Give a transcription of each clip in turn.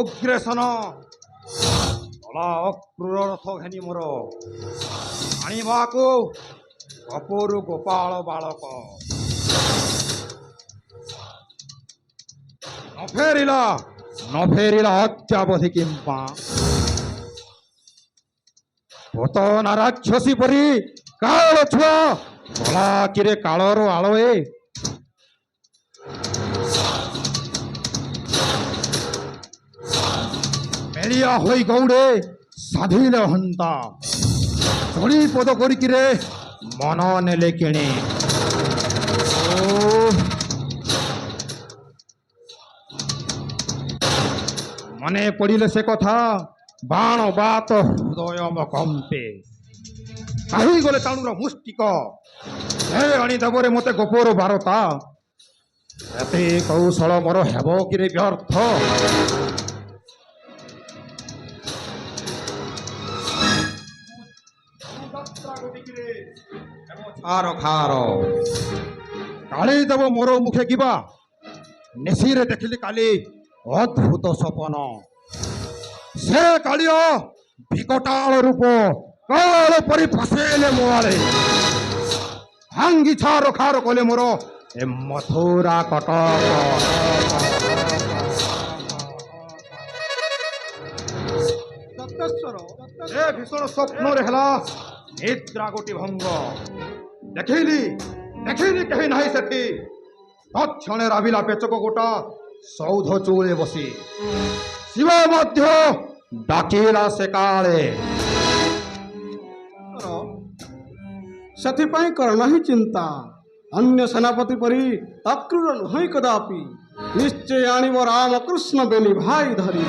ଉଗ୍ରେସନ କଳା ଅକ୍ରୂର ରଥ ଘେନି ମୋର ଆଣିବାକୁ କପୁରୁ ଗୋପାଳ ବାଳକ ନ ଫେରିଲା ଅତ୍ୟାବଧି କିମ୍ପା ପତନା ରାକ୍ଷସୀ ପରି କାଳ ଛୁଆ କଳାକିରେ କାଳର ଆଳଏ ମେଳିଆ ହୋଇ ଗୌଡ଼େ ସାଧିଲେ ହନ୍ତା ଚଳି ପଦ କରିକିରେ ମନ ନେଲେ କିଣେ ମନେ ପଡ଼ିଲେ ସେ କଥା ବାଣ ବାତ ହୃଦୟ କମ୍ପେ କାହିଁ ଗଲେ ତାଣୁର ମୁଷ୍ଟିକ ହେ ଆଣିଦେବରେ ମତେ ଗୋପର ବାରତା ଏତେ କୌଶଳ ମୋର ହେବ କିରେ ବ୍ୟର୍ଥ ଖାର କାଳି ଦେବ ମୋର ମୁଖେ କିବା ନେଶିରେ ଦେଖିଲି କାଲି ଅଦ୍ଭୁତ ସପନ ସେ କାଳିଅ ବିକଟାଳ ରୂପ କାଳ ପରି ଫସେଇଲେ ମୋ ଆଡ଼େ ଭାଙ୍ଗି ଛାର ଖାର କଲେ ମୋର ଏ ମଥୁରା କଟକ ଏ ଭୀଷଣ ସ୍ୱପ୍ନରେ ହେଲା ନିଦ୍ରା ଗୋଟି ଭଙ୍ଗ ଦେଖିଲି କେହି ନାହିଁ ସେଠି ତତ୍କ୍ଷଣେ ରାବିଲା ପେଚକ ଗୋଟା ସୌଧ ଚଉଳେ ବସି ଶିବ ମଧ୍ୟ ଡାକିଲା ସେ କାଳେ ସେଥିପାଇଁ କର ନାହିଁ ଚିନ୍ତା ଅନ୍ୟ ସେନାପତି ପରି ଅକ୍ରୂର ନୁହେଁ କଦାପି ନିଶ୍ଚୟ ଆଣିବ ରାମକୃଷ୍ଣ ବେନି ଭାଇ ଧରି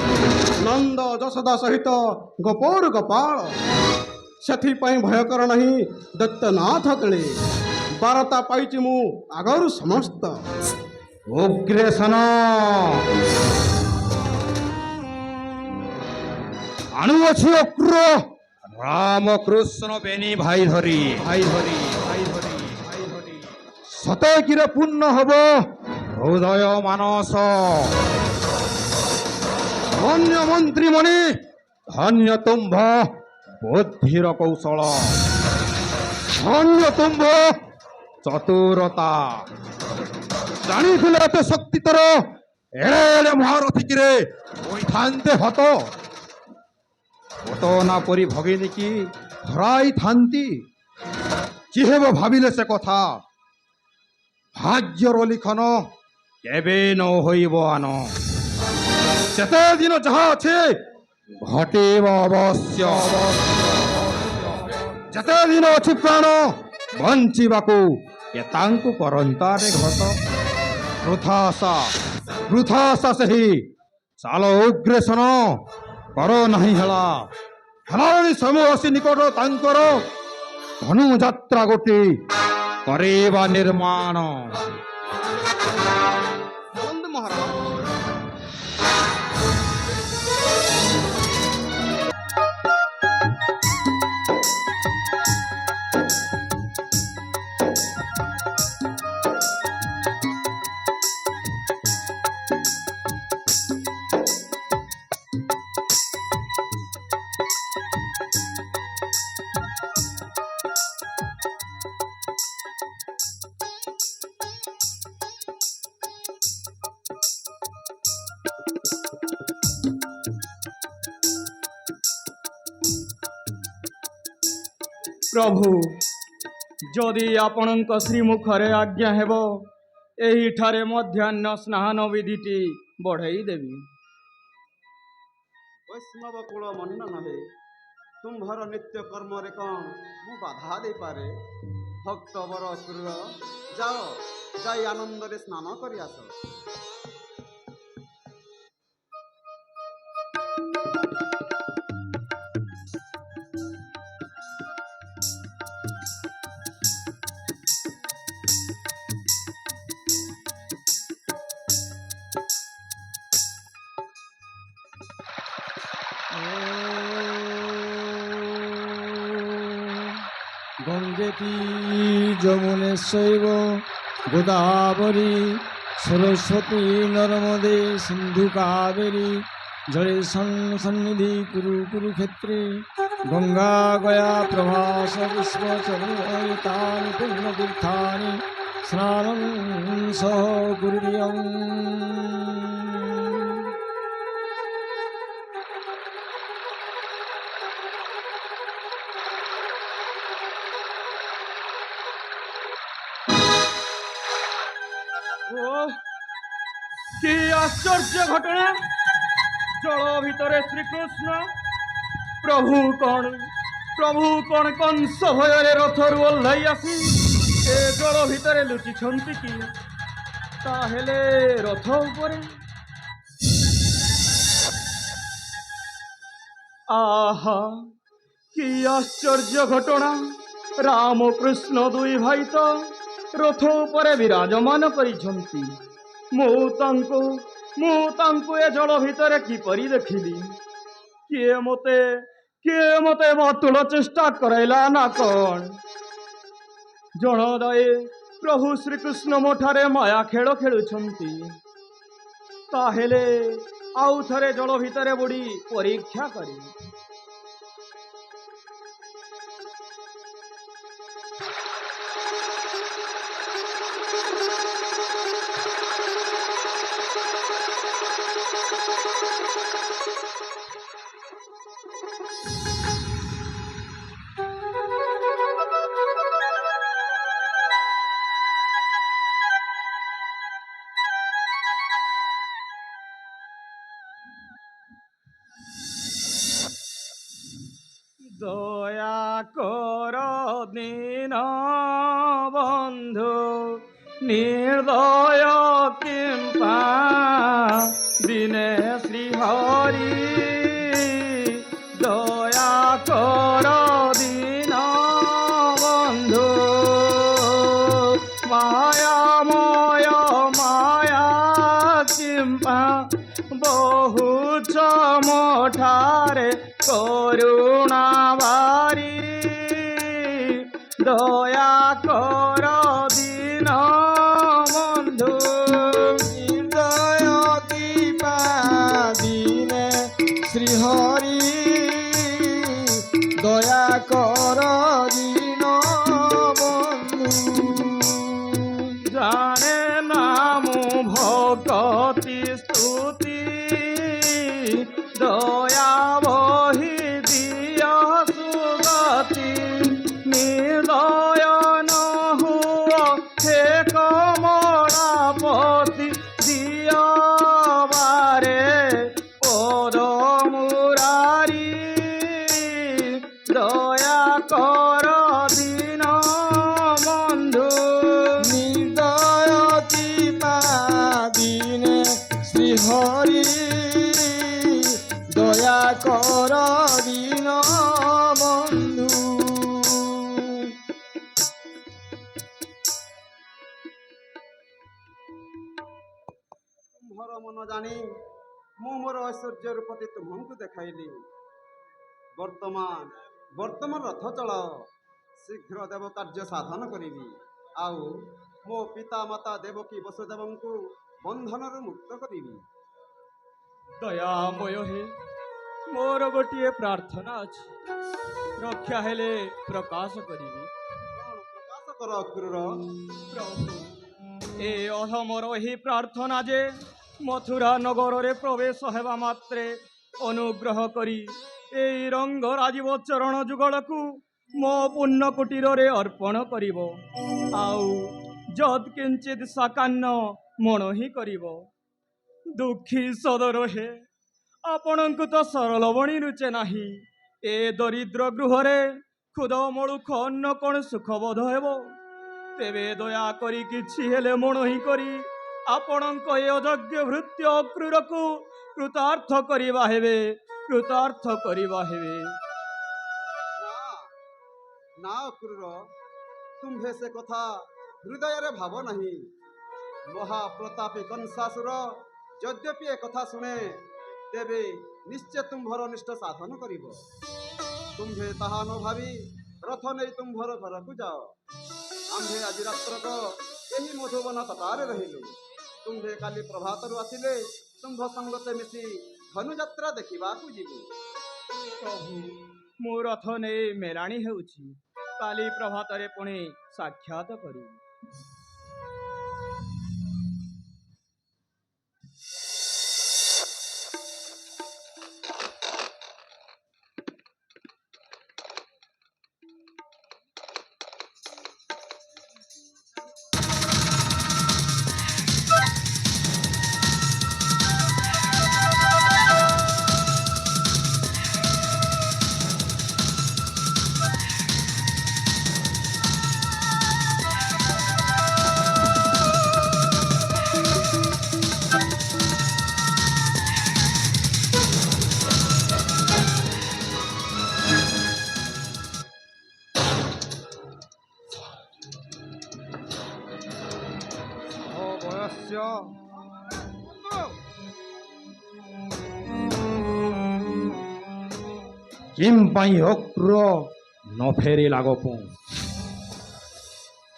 ନନ୍ଦ ଯଶୋଦା ସହିତ ଗୋପର ଗୋପାଳ ସେଥିପାଇଁ ଭୟ କର ନାହିଁ ଦୈତ୍ୟନାଥ କେଳେ ବାରତା ପାଇଛି ମୁଁ ଆଗରୁ ସମସ୍ତ ଉଗ୍ରେସନ ଆଣୁଅଛି ଅକ୍ରୂର ରାମକୃଷ୍ଣ ବେନି ଭାଇ ଧରି ସତେକିରେ ପୂର୍ଣ୍ଣ ହବ ହୃଦୟ ମାନସ ଧନ୍ୟ ମନ୍ତ୍ରୀମଣି ଧନ୍ୟ ତୁମ୍ଭ ବୁଦ୍ଧିର କୌଶଳ ଧନ୍ୟ ତୁମ୍ଭ ଚତୁରତା ଜାଣିଥିଲେ ଏତେ ଶକ୍ତି ତୋର ଏଡ଼େ ଏଡ଼େ ମହାରଥିକିରେ ହୋଇଥାନ୍ତେ ହତ ପତନା ପରି ଭଗିନୀକି ହରାଇଥାନ୍ତି ଚିହେବ ଭାବିଲେ ସେ କଥା ଭାଗ୍ୟର ଲିଖନ କେବେ ନ ହୋଇବ ଆନ ଯେତେ ଦିନ ଯାହା ଅଛି ଘଟିବ ଅବଶ୍ୟ ଯେତେ ଦିନ ଅଛି ପ୍ରାଣ ବଞ୍ଚିବାକୁ ଏ ତାଙ୍କୁ କରନ୍ତାରେ ଘଟ ବୃଥା ଆଶା ସେହି ଚାଲ ଉଗ୍ରେସନ କର ନାହିଁ ହେଲାଣି ସମୟ ଆସି ନିକଟ ତାଙ୍କର ଧନୁଯାତ୍ରା ଗୋଟି କରିବା ନିର୍ମାଣ ପ୍ରଭୁ ଯଦି ଆପଣଙ୍କ ଶ୍ରୀମୁଖରେ ଆଜ୍ଞା ହେବ ଏହିଠାରେ ମଧ୍ୟାହ୍ନ ସ୍ନାନ ବିଧିଟି ବଢ଼ାଇ ଦେବି। ବୈଷ୍ଣବ କୁଳ ମନ ନହେ ତୁମ୍ଭର ନିତ୍ୟ କର୍ମରେ କ'ଣ ମୁଁ ବାଧା ଦେଇପାରେ ଭକ୍ତ ବର କ୍ରୂର ଯାଇ ଆନନ୍ଦରେ ସ୍ନାନ କରି ଆସ গঙ্গেতি যমুনেশ্বৈব গোদাবরী সরস্বতী নর্মদে সিন্ধু কাবেরী জলে সন্নিধি কুরু কুরুক্ষেত্রে গঙ্গা গয়া প্রভাস পুষ্পচরণানি পুণ্যতীর্থানি স্নানং সহ কুর্বীয়ং। ও কি আশ্চর্য ঘটনা! জল ভিতরে শ্রীকৃষ্ণ। প্রভু କଣ କଂସ ଭୟରେ ରଥରୁ ଓହ୍ଲାଇ ଆସି ଏ ଜଳ ଭିତରେ ଲୁଚିଛନ୍ତି କି? ତାହେଲେ ରଥ ଉପରେ ଆହା କି ଆଶ୍ଚର୍ଯ୍ୟ ଘଟଣା! ରାମକୃଷ୍ଣ ଦୁଇ ଭାଇ ତ ରଥ ଉପରେ ବିରାଜମାନ କରିଛନ୍ତି। ମୁଁ ତାଙ୍କୁ ଏ ଜଳ ଭିତରେ କିପରି ଦେଖିଲି? କିଏ ମୋତେ ମାତୁଳ ଚେଷ୍ଟା କରାଇଲା ନା କଣ? ଜଣଦାଏ ପ୍ରଭୁ ଶ୍ରୀକୃଷ୍ଣ ମୋଠାରେ ମାୟା ଖେଳ ଖେଳୁଛନ୍ତି। ତାହେଲେ ଆଉ ଥରେ ଜଳ ଭିତରେ ବୁଡ଼ି ପରୀକ୍ଷା କରି দয়া কর দীন বন্ধু নির্দয় কিম্পা দিনে শ্রীহরি। দয়া কর দীন বন্ধু মায়াময় মায়া কিম্পা বহু চমঠারে করুণা বারি। দয়া কর দীন বন্ধু হৃদয় কৃপা দিনে শ্রীহরি। দয়া কর দীন বন্ধু। জানে নামু ভকতি স্তুতি দয়া বহি দিয় সুগতি। নির্দয় নহুয় হে কমলাপতি দিয় বারে পদ মুরারি। দয়া কর দীন বন্ধু নির্দয় কৃপা দিনে শ্রীহরি। দয়া কর দীন বন্ধু। ତୁମ୍ଭର ମନ ଜାଣି ମୁଁ ମୋର ଐଶ୍ୱର୍ଯ୍ୟ ରୂପଟି ତୁମକୁ ଦେଖାଇଲି। ବର୍ତ୍ତମାନ ରଥ ଚଳାଅ, ଶୀଘ୍ର ଦେବ କାର୍ଯ୍ୟ ସାଧନ କରିବି। ଆଉ ମୋ ପିତା ମାତା ଦେବକୀ ବସୁଦେବଙ୍କୁ ବନ୍ଧନରୁ ମୁକ୍ତ କରିବି। ଦୟାମୟ ହେ, ମୋର ଗୋଟିଏ ପ୍ରାର୍ଥନା ଅଛି, ରକ୍ଷା ହେଲେ ପ୍ରକାଶ କରିବି। କ'ଣ ପ୍ରକାଶ କର ଅକ୍ରୂର। ପ୍ରଭୁ, ଏ ଅଧମର ଏହି ପ୍ରାର୍ଥନା ଯେ ମଥୁରା ନଗରରେ ପ୍ରବେଶ ହେବା ମାତ୍ରେ ଅନୁଗ୍ରହ କରି ଏହି ରଙ୍ଗ ରାଜୀବ ଚରଣ ଯୁଗଳକୁ ମୋ ପୁଣ୍ୟ କୁଟୀରରେ ଅର୍ପଣ କରିବ। ଆଉ ଯଦ୍ କିଞ୍ଚିତ୍ ସାକାନ୍ନ ମଣ ହିଁ କରିବ। ଦୁଃଖୀ ସଦର ହେ, ଆପଣଙ୍କୁ ତ ସରଳ ବଣି ରୁଚେ ନାହିଁ। ଏ ଦରିଦ୍ର ଗୃହରେ ଖୁଦ ମଳୁଖ ଅନ୍ନ କ'ଣ ସୁଖବୋଧ ହେବ? ତେବେ ଦୟାକରି କିଛି ହେଲେ ମଣ ହିଁ କରି ଆପଣଙ୍କ ଏ ଅଯୋଗ୍ୟ ଭୃତ୍ୟ ଅକ୍ରୂରକୁ କୃତାର୍ଥ କରିବା ହେବେ। ନା ଅକ୍ରୂର, ତୁମ୍ଭେ ସେ କଥା ହୃଦୟରେ ଭାବ ନାହିଁ। ମହାପ୍ରତାପୀ କଂସାସୁର ଯଦ୍ୟପି ଏ କଥା ଶୁଣେ, ତେବେ ନିଶ୍ଚୟ ତୁମ୍ଭର ନିଷ୍ଠ ସାଧନ କରିବ। ତୁମ୍ଭେ ତାହା ନ ଭାବି ରଥ ନେଇ ତୁମ୍ଭର ଘରକୁ ଯାଅ। ଆମ୍ଭେ ଆଜି ରାତ୍ରକ ଏହି ମଧୁବନ ତଟାରେ ରହିଲୁ। ତୁମ୍ଭେ କାଲି ପ୍ରଭାତରୁ ଆସିଲେ ତୁମ୍ଭ ସଙ୍ଗତେ ମିଶି ଧନୁଯାତ୍ରା ଦେଖିବାକୁ ଯିବୁ। ପ୍ରଭୁ ମୁଁ ରଥ ନେଇ ମେଲାଣି ହେଉଛି, କାଲି ପ୍ରଭାତରେ ପୁଣି ସାକ୍ଷାତ କରିବି। ବୟସ୍ୟ କିମ୍ ପାଇଁ ଅକ୍ରୁର ନ ଫେରିଲା ଗୋପୁ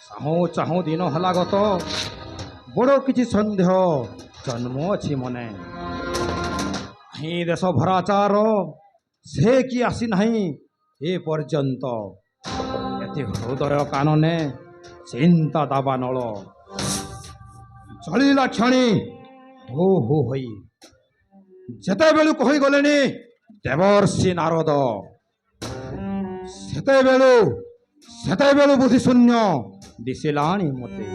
ଚାହୁଁ ଚାହୁଁ ଦିନ ହେଲା ଗତ ବଡ଼ କିଛି ସନ୍ଦେହ ଜନ୍ମ ଅଛି ମନେ ହିଁ ଦେଶ ଭରାଚାର ସେ କି ଆସିନାହିଁ ଏ ପର୍ଯ୍ୟନ୍ତ ଏତେ ହୃଦୟ କାନନେ ଚିନ୍ତା ଦାବା ନଳ ଚଳିଲା କ୍ଷଣି ହୁ ହୁ ହୋଇ ଯେତେବେଳୁ କହିଗଲେଣି ଦେବର୍ଷି ନାରଦ ସେତେବେଳୁ ବୁଦ୍ଧି ଶୂନ୍ୟ ଦିଶିଲାଣି ମତେ।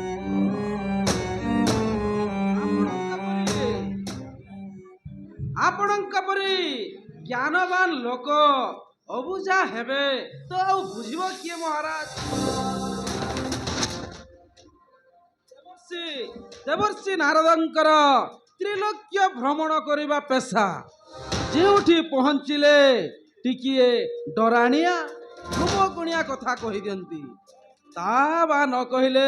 ଆପଣଙ୍କ ପରି ଜ୍ଞାନବାନ ଲୋକ ଅବୁଝା ହେବେ ତ ଆଉ ବୁଝିବ କିଏ ମହାରାଜ? ଦେବର୍ଷି ନାରଦଙ୍କର ତ୍ରିଲୋକ୍ୟ ଭ୍ରମଣ କରିବା ପେଶା। ଯେଉଁଠି ପହଞ୍ଚିଲେ ଟିକିଏ ଡରାଣିଆ ଗୁମଗୁଣିଆ କଥା କହିଦିଅନ୍ତି। ତା ବା ନ କହିଲେ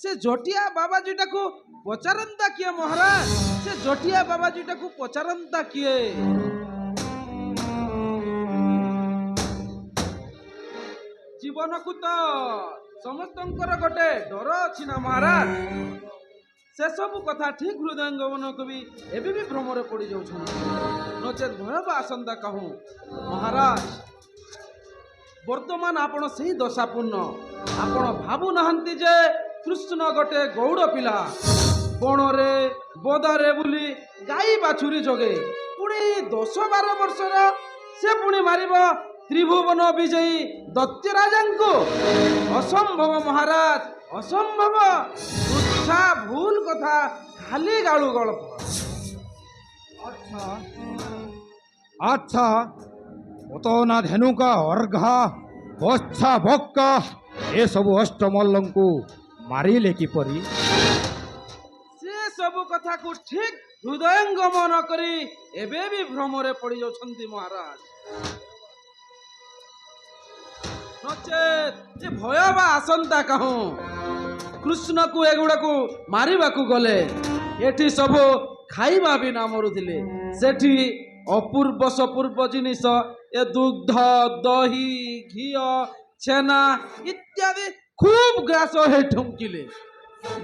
ସେ ଜଟିଆ ବାବାଜୀଟାକୁ ପଚାରନ୍ତା କିଏ ମହାରାଜ? ସେ ଜଟିଆ ବାବାଜୀଟାକୁ ପଚାରନ୍ତା କିଏ? ଜୀବନକୁ ତ ସମସ୍ତଙ୍କର ଗୋଟେ ଡର ଅଛି ନା ମହାରାଜ। ସେସବୁ କଥା ଠିକ ହୃଦୟଙ୍ଗମନକୁ ବି ଏବେ ବି ଭ୍ରମରେ ପଡ଼ି ଯାଉଛନ୍ତି। ନଚେତ୍ ଭୟାବହ ଆସନ୍ତା କହୁଁ ମହାରାଜ। ବର୍ତ୍ତମାନ ଆପଣ ସେହି ଦଶାପୂର୍ଣ୍ଣ। ଆପଣ ଭାବୁନାହାନ୍ତି ଯେ କୃଷ୍ଣ ଗୋଟେ ଗୌଡ଼ ପିଲା ବଣରେ ବଦାରେ ବୁଲି ଗାଈ ବାଛୁରୀ ଜଗେ, ପୁଣି 10-12 ବର୍ଷର ସେ ପୁଣି ମାରିବ ତ୍ରିଭୁବନ ବିଜୟୀ ଦୈତ୍ୟରାଜାଙ୍କୁ? ଅସମ୍ଭବ ମହାରାଜ, ଅସମ୍ଭବ। ତୁଚ୍ଛା ଭୁଲ କଥା, ଖାଲି ଗାଳୁ ଗଳପ। ଆଚ୍ଛା ନା ଧେନୁକା ଅର୍ଘା ବଚ୍ଛା ବକ୍କା ଏସବୁ ଅଷ୍ଟମଲ୍ଲଙ୍କୁ ମାରିଲେ କିପରି? ସେ ସବୁ କଥାକୁ ଠିକ ହୃଦୟଙ୍ଗମ କରି ଏବେ ବି ଭ୍ରମରେ ପଡ଼ି ଯାଉଛନ୍ତି ମହାରାଜ। ନଚେତ୍ ଏ ଭୟାବହ ଆସନ୍ତା କହୁଁ କୃଷ୍ଣକୁ ଏଗୁଡ଼ାକୁ ମାରିବାକୁ ଗଲେ ଏଠି ସବୁ ଖାଇବା ବିନା ମରୁଥିଲେ। ସେଠି ଅପୂର୍ବ ସପୂର୍ବ ଜିନିଷ ଏ ଦୁଗ୍ଧ ଦହି ଘିଅ ଛେନା ଇତ୍ୟାଦି ଖୁବ୍ ଗ୍ରାସ ହେଇ ଠୁଙ୍କିଲେ।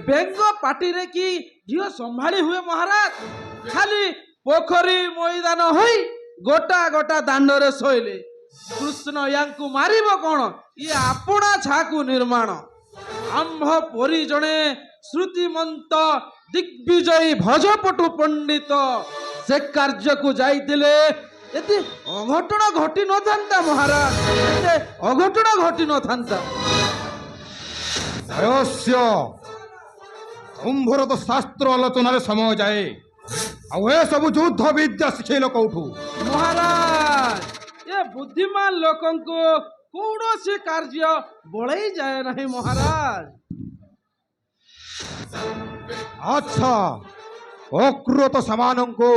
ବେଙ୍ଗ ପାଟିରେ କି ଘିଅ ସମ୍ଭାଳି ହୁଏ ମହାରାଜ? ଖାଲି ପୋଖରୀ ମଇଦାନ ହୋଇ ଗୋଟା ଗୋଟା ଦାଣ୍ଡରେ ଶୋଇଲେ। କୃଷ୍ଣ ୟାଙ୍କୁ ମାରିବ କଣ? ଇଏ ଆପଣା ଛାକୁ ନିର୍ମାଣ। ଆମ୍ଭ ପରି ଜଣେ ଶ୍ରୁତିମନ୍ତ ଦିଗ୍ବିଜୟୀ ଭଜପଟୁ ପଣ୍ଡିତ ସେ କାର୍ଯ୍ୟକୁ ଯାଇଥିଲେ ଏତେ ଅଘଟଣ ଘଟି ନଥାନ୍ତା ମହାରାଜ, ଏତେ ଅଘଟଣ ଘଟି ନଥାନ୍ତା। କୁମ୍ଭର ତ ଶାସ୍ତ୍ର ଆଲୋଚନାରେ ସମୟ ଯାଏ, ଆଉ ଏସବୁ ଯୁଦ୍ଧ ବିଦ୍ୟା ଶିଖେଇଲ କୋଉଠୁ? ମହାରାଜ ଏ ବୁଦ୍ଧିମାନ ଲୋକଙ୍କୁ କୌଣସି କାର୍ଯ୍ୟ ବଳେଇ ଯାଏ ନାହିଁ ମହାରାଜ। ଆଚ୍ଛା ଅକୃତ ସେମାନଙ୍କୁ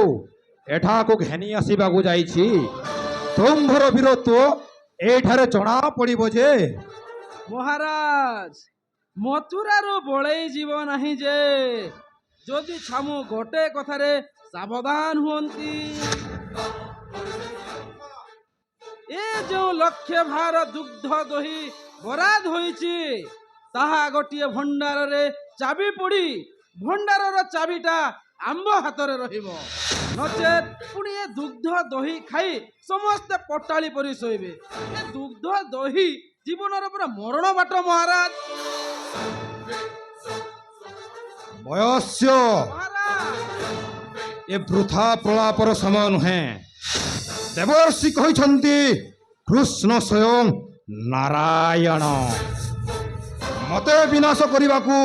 ଏଠାକୁ ଘେନି ଆସିବାକୁ ଯାଇଛି। ତୁମ୍ଭର ବୀରତ୍ୱ ଏଠାରେ ଜଣା ପଡ଼ିବ ଯେ। ମହାରାଜ ମଥୁରାରୁ ବଳେଇ ଯିବ ନାହିଁ ଯେ ଯଦି ଛାମୁ ଗୋଟେ କଥାରେ ସାବଧାନ ହୁଅନ୍ତି। ଏ ଯେଉଁ ଲକ୍ଷ୍ୟ ଭାର ଦୁଗ୍ଧ ଦହି ବରାଦ ହୋଇଛି ତାହା ଗୋଟିଏ ଭଣ୍ଡାରରେ ଚାବି ପଡ଼ି ଭଣ୍ଡାରର ଚାବିଟା ଆମ୍ଭ ହାତରେ ରହିବ। ନଚେତ୍ ପୁଣି ଏ ଦୁଗ୍ଧ ଦହି ଖାଇ ସମସ୍ତେ ପଟାଳି ପରି ଶୋଇବେ। ଏ ଦୁଗ୍ଧ ଦହି ଜୀବନର ପୁରା ମରଣ ବାଟ ମହାରାଜ। ବୟସ୍ୟ ମହାରାଜ ଏ ବୃଥା ପ୍ରଳାପର ସମୟ ନୁହେଁ। ଦେବର୍ଷି କହିଛନ୍ତି କୃଷ୍ଣ ସ୍ୱୟଂ ନାରାୟଣ ମତେ ବିନାଶ କରିବାକୁ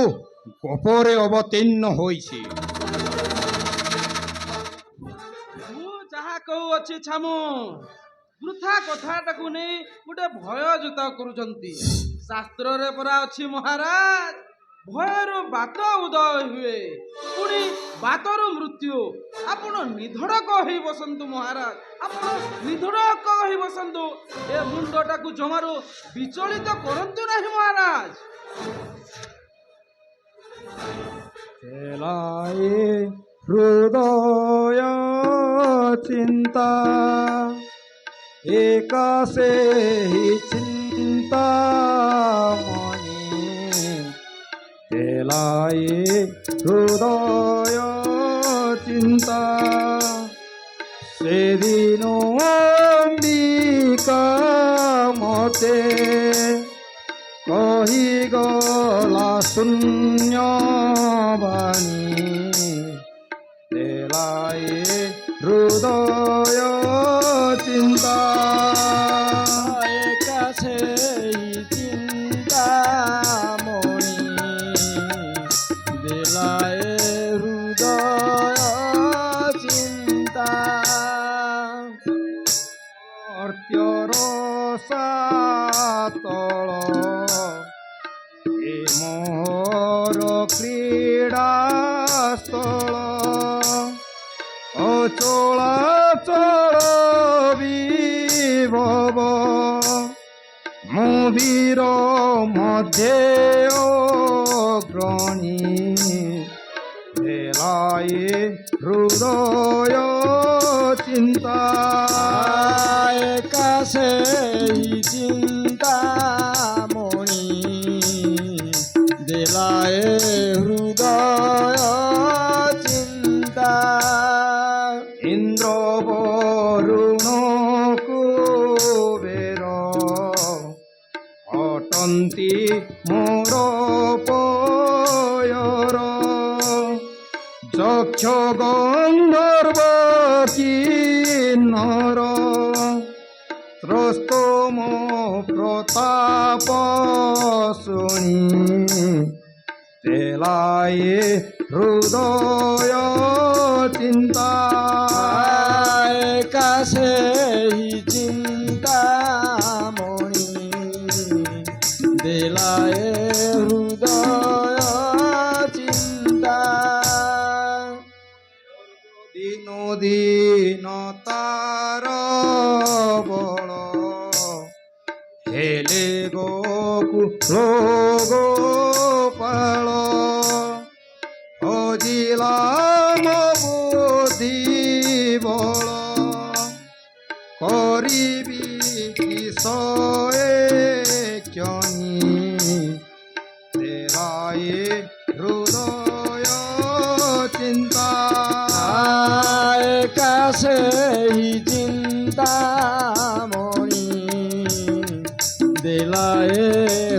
ଗୋପରେ ଅବତୀର୍ଣ୍ଣ ହୋଇଛି। ମୁଁ ଯାହା କହୁଅଛି ଛାମୁ, ବୃଥା କଥାଟାକୁ ନେଇ ଗୋଟେ ଭୟଯୁକ୍ତ କରୁଛନ୍ତି। ଶାସ୍ତ୍ରରେ ପରା ଅଛି ମହାରାଜ, ଭୟରୁ ବାତ ଉଦୟ ହୁଏ, ପୁଣି ବାତରୁ ମୃତ୍ୟୁ। ଆପଣ ନିଧଡ଼କ ହେଇ ବସନ୍ତୁ ମହାରାଜ, ଆପଣ ନିଧଡ଼କ ହେଇ ବସନ୍ତୁ। ଏ ମୁଣ୍ଡଟାକୁ ଜମାରୁ ବିଚଳିତ କରନ୍ତୁ ନାହିଁ ମହାରାଜ। ଚେଲାଏ ହୃଦୟ ଚିନ୍ତା ଏକା ସେହି ଚିନ୍ତାମଣି ଚେଲାଏ ହୃଦୟ ଚିନ୍ତା ସେଦିନ ଅମ୍ବିକା ମତେ କହିଗଲା ଶୂନ୍ୟବାଣୀ ଦେଲାଏ ହୃଦୟ ଚିନ୍ତା ଏକା ସେଇ ଚିନ୍ତାମଣି ଦେଲାଏ ହୃଦୟ ଚିନ୍ତା ଅର୍ତ୍ୟର ସାତଳ ଏ ମୋର କ୍ରୀଡ଼ାସ୍ଥଳ ଅଚଳାଚଳ ବିଭବ ମୁଁ ବୀର ମଧ୍ୟରେ ଅଗ୍ରଣୀ ଦେଲାଏ ହୃଦୟ ଚିନ୍ତା ଏକା ସେଇ ଚିନ୍ତାମଣି ଦେଲାଏ ହୃଦୟ ଚିନ୍ତା ଇନ୍ଦ୍ର ବରୁଣ କୁବେର ଅଟନ୍ତି ମୋର ପୟର ଯକ୍ଷ ଗନ୍ଧର୍ବ କିନ୍ନର ତ୍ରସ୍ତ ମୋ ପ୍ରତାପ ଶୁଣି ଦେଲାଏ ହୃଦୟ ଚିନ୍ତା ଏକା ସେହି ଚିନ୍ତାମଣି ଦେଲାଏ ହୃଦୟ ଚିନ୍ତା ଦିନ ଦିନ ତାର ବଳ ହେଲେ ଗୋପାଳ ହଜିଲା ମୋ ବୁଦ୍ଧି ବଳ କରିବି କିସଏ କ୍ଷଣି ଦେଲାଏ ହୃଦୟ ଚିନ୍ତା ଏକା ସେହି ଚିନ୍ତାମଣି ଦେଲାଏ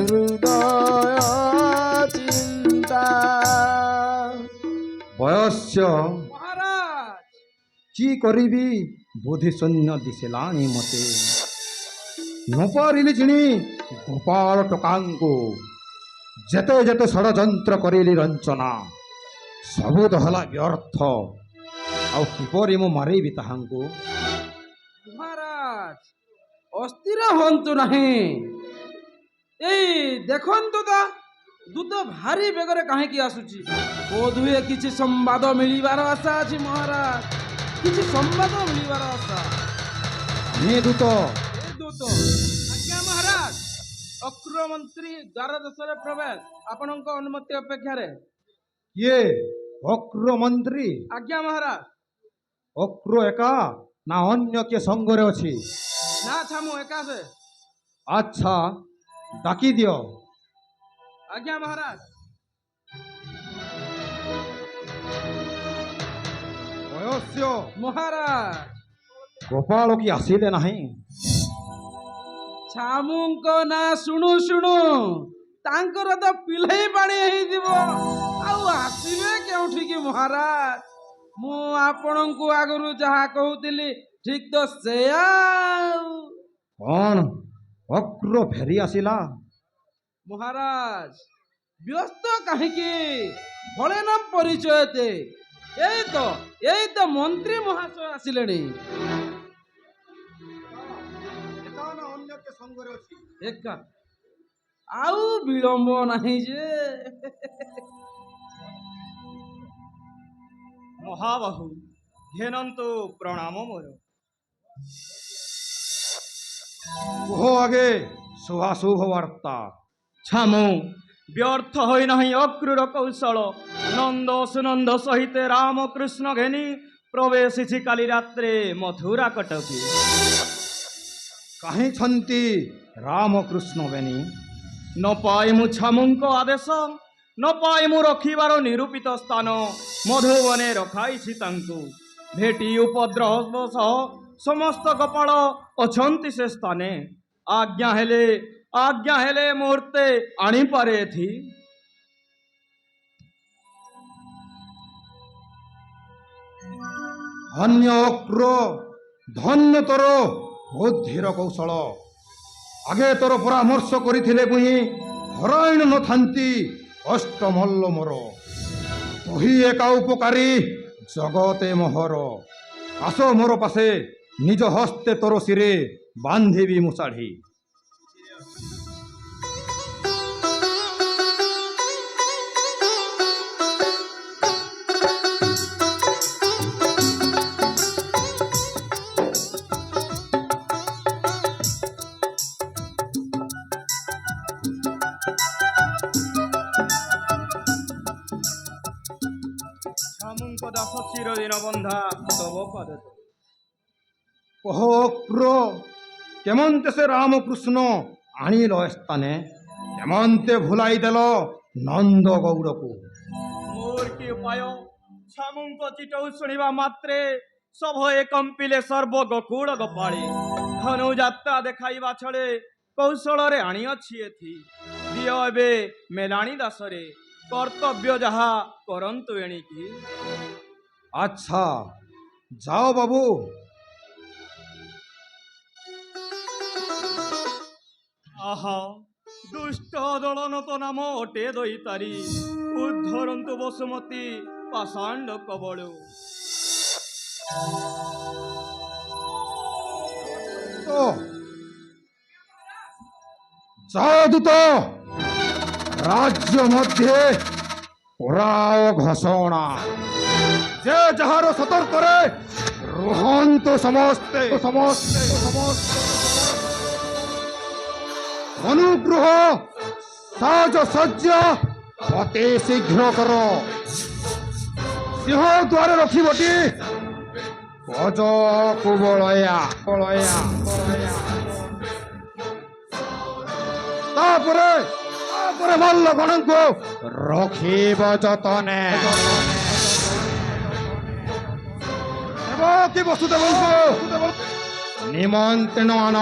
ହୃଦୟ ଚିନ୍ତା ବୟସ୍ୟ ମହାରାଜ କି କରିବି ବୁଦ୍ଧି ଶୂନ୍ୟ ଦିଶିଲାଣି ମତେ ନ ପାରିଲି ଚିଣି ଗୋପାଳ ଟୋକାଙ୍କୁ ଯେତେ ଯେତେ ଷଡ଼ଯନ୍ତ୍ର କରିଲି ରଞ୍ଚନା ସବୁ ତ ହେଲା ବ୍ୟର୍ଥ ଆଉ କିପରି ମୁଁ ମାରିବି ତାହାଙ୍କୁ ମହାରାଜ ଅସ୍ଥିର ହୁଅନ୍ତୁ ନାହିଁ। ଏଇ ଦେଖନ୍ତୁ ତ ଦୂତ ଭାରି ବେଗରେ କାହିଁକି ଆସୁଛି? ବୋଧହୁଏ କିଛି ସମ୍ବାଦ ମିଳିବାର ଆଶା ଅଛି ମହାରାଜ, କିଛି ସମ୍ବାଦ ମିଳିବାର ଆଶା। ନେ ଦୂତ ଏ ଦୂତ ଆଜ୍ଞା ମହାରାଜ, ଅକ୍ରମନ୍ତ୍ରୀ ଦ୍ୱାରଦେଶରେ ପ୍ରବେଶ, ଆପଣଙ୍କ ଅନୁମତି ଅପେକ୍ଷାରେ। କିଏ ଅକ୍ର ମନ୍ତ୍ରୀ? ଆଜ୍ଞା ମହାରାଜ। ଅକ୍ର ଏକା ନା ଅନ୍ୟ କିଏ ସଙ୍ଗରେ ଅଛି? ନା ଛାମୁ ଏକାଶେ। ଆଚ୍ଛା ଡାକି ଦିଅ। ଆଜ୍ଞା ମହାରାଜ। ଜୟସ୍ୟ ମହାରାଜ ଗୋପାଳ କି ଆସିଲେ ନାହିଁ? ଛାମୁଙ୍କ ନାଁ ଶୁଣୁ ଶୁଣୁ ତାଙ୍କର ତ ପିଲେଇ ପାଣି ହେଇଯିବ, ଆଉ ଆସିବେ କେଉଁଠିକି ମହାରାଜ? ମୁଁ ଆପଣଙ୍କୁ ଆଗରୁ ଯାହା କହୁଥିଲି ଠିକ ତ ସେୟା ଆଉ। କଣ ଅକ୍ର ଫେରି ଆସିଲା? ମହାରାଜ ବ୍ୟସ୍ତ କାହିଁକି? ଭଳେ ନାମ ପରିଚୟ ଦେ। ଏଇ ତ ମନ୍ତ୍ରୀ ମହାଶୟ ଆସିଲେଣି। ଅନ୍ୟ କେ ସଙ୍ଗରେ ଅଛି। ଏକା ଆଉ ବିଳମ୍ବ ନାହିଁ ଯେ। ମହାବାହୁ ଘେନନ୍ତୁ ପ୍ରଣାମ ମୋର। କୁହ ଆଗେ ଶୁଭାଶୁଭ ବାର୍ତ୍ତା। ଛାମୁ ବ୍ୟର୍ଥ ହୋଇନାହିଁ ଅକ୍ରୂର କୌଶଳ। ନନ୍ଦ ସୁନନ୍ଦ ସହିତ ରାମକୃଷ୍ଣ ଘେନି ପ୍ରବେଶିଛି କାଲି ରାତ୍ରେ ମଥୁରା କଟକୀ। କାହିଁଛନ୍ତି ରାମକୃଷ୍ଣ ବେନି? ନ ପାଇ ମୁଁ ଛାମୁଙ୍କ ଆଦେଶ, ନ ପାଇ ମୁଁ ରଖିବାର ନିରୂପିତ ସ୍ଥାନ ମଧୁବନେ ରଖାଇଛି ତାଙ୍କୁ। ଭେଟି ଉପଦ୍ରବ ସହ ସମସ୍ତ ଗୋପାଳ ଅଛନ୍ତି ସେ ସ୍ଥାନେ। ଆଜ୍ଞା ହେଲେ ମୁହୂର୍ତ୍ତେ ଆଣିପାରେ ଏଥି। ଧନ୍ୟ ଅକ୍ର, ଧନ୍ୟ ତୋର ବୁଦ୍ଧିର କୌଶଳ। ଆଗେ ତୋର ପରାମର୍ଶ କରିଥିଲେ ମୁହିଁ ହରାଇଣ ନଥାନ୍ତି ଅଷ୍ଟମଲ୍ଲ ମୋର। ତୁହି ଏକା ଉପକାରୀ ଜଗତେ ମୋହର। ଆସ ମୋର ପାଶେ, ନିଜ ହସ୍ତେ ତୋର ଶିରେ ବାନ୍ଧିବି ମୁଁ ଶାଢ଼ୀ। ଛାମୁଙ୍କ ଦାସ ଚିରଦିନ ବନ୍ଧା ତବ ପାଦ ତଳେ। କହ ଅକ୍ର, କେମନ୍ତେ ସେ ରାମକୃଷ୍ଣ ଆଣିଲ ଏ ସ୍ଥାନେ? କେମନ୍ତେ ଭୁଲାଇ ଦେଲ ନନ୍ଦ ଗୌଡ଼କୁ? ମୋର କି ଉପାୟ? ଛାମୁଙ୍କ ଚିଟଉ ଶୁଣିବା ମାତ୍ରେ ସଭଏ କମ୍ପିଲେ ସର୍ବ ଗୋକୁଳ ଗୋପାଳୀ। ଧନୁଯାତ୍ରା ଦେଖାଇବା ଛଳେ କୌଶଳରେ ଆଣିଅଛି ଏଥି। ଦିଅ ଏବେ ମେଲାଣି ଦାସରେ, କର୍ତ୍ତବ୍ୟ ଯାହା କରନ୍ତୁ ଏଣିକି। ଆଚ୍ଛା, ଯାଅ ବାବୁ। ଆହା ଦୁଷ୍ଟ ଦଳନ ତ ନାମ ଅଟେ ଦଇତାରି। ଉଦ୍ଧରନ୍ତୁ ବସୁମତୀ ପାଷାଣ୍ଡ କବଳୁ। ଯାଅ ଦୂତ, ରାଜ୍ୟ ମଧ୍ୟରେ ପୁରାଅ ଘୋଷଣା। ଯେ ଯାହାର ସତର୍କରେ ରୁହନ୍ତୁ ସମସ୍ତେ। ଅନୁଗ୍ରହ ସାଜସଜ୍ଜା ଅତି ଶୀଘ୍ର କର। ସିଂହ ଦ୍ୱାରେ ରଖିବଟି ଗଜ କୁବଳୟା। ତାପରେ ମଲ୍ଲଗଣଙ୍କୁ ରଖିବ ଯତନେ। କି ବସୁଦେବଙ୍କୁ ନିମନ୍ତ୍ରଣ ଆଣ।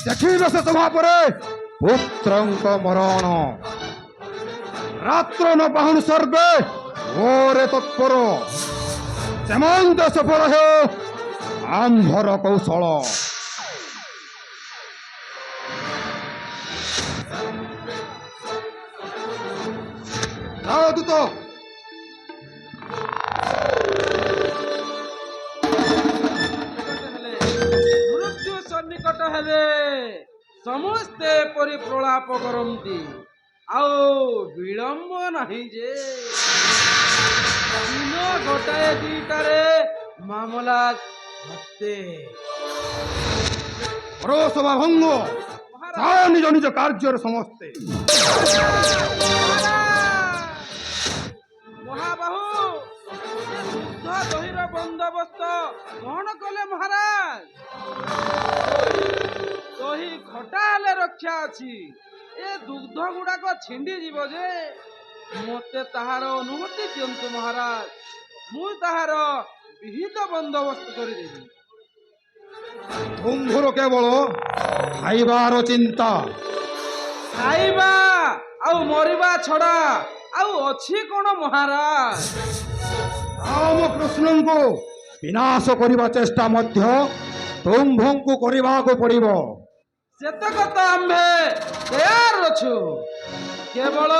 ଦେଖିବେ ସେ ସଭା ପରେ ପୁତ୍ରଙ୍କ ମରଣ। ରାତ୍ର ନ ପାହୁଣୁ ସର୍ବେ ଓରେ ତତ୍ପର। ଯେମନ୍ତ ସଫଳ ହେଉ ଆମ୍ଭର କୌଶଳ। ଦୂତ ମୃତ୍ୟୁ ସନ୍ନିକଟ ହେଲେ ସମସ୍ତେ ପରି ପ୍ରଳାପ କରନ୍ତି, ଆଉ ବିଳମ୍ବ ନାହିଁ ଯେ। ଦିନ ଗୋଟାଏ ଦିଟାରେ ମାମଲା ଘଟେ। ପରସଭା ଭଙ୍ଗ। যাও নিজ নিজ কার্যের সমস্তে। মহাবাহু ଏ ଶୁଦ୍ଧ ଦହିର ବନ୍ଦୋବସ୍ତ କଣ କଲେ ମହାରାଜ? ଦହି ଖଟା ହେଲେ ରକ୍ଷା ଅଛି, ଏ ଦୁଗ୍ଧ ଗୁଡାକ ଛିଣ୍ଡି ଯିବ ଯେ। ମୋତେ ତାହାର ଅନୁମତି ଦିଅନ୍ତୁ ମହାରାଜ, ମୁଁ ତାହାର ବିହିତ ବନ୍ଦୋବସ୍ତ କରିଦେବି। ତୁମ୍ଭର କେବଳ ଖାଇବାର ଚିନ୍ତା। ଖାଇବା ଆଉ ମରିବା ଛଡା ଆଉ ଅଛି କଣ ମହାରାଜ? ରାମକୃଷ୍ଣଙ୍କୁ ବିନାଶ କରିବା ଚେଷ୍ଟା ମଧ୍ୟ ତୁମ୍ଭଙ୍କୁ କରିବାକୁ ପଡ଼ିବ। ସେତକ ତ ଆମ୍ଭେ ତୟାର ଅଛୁ, କେବଳ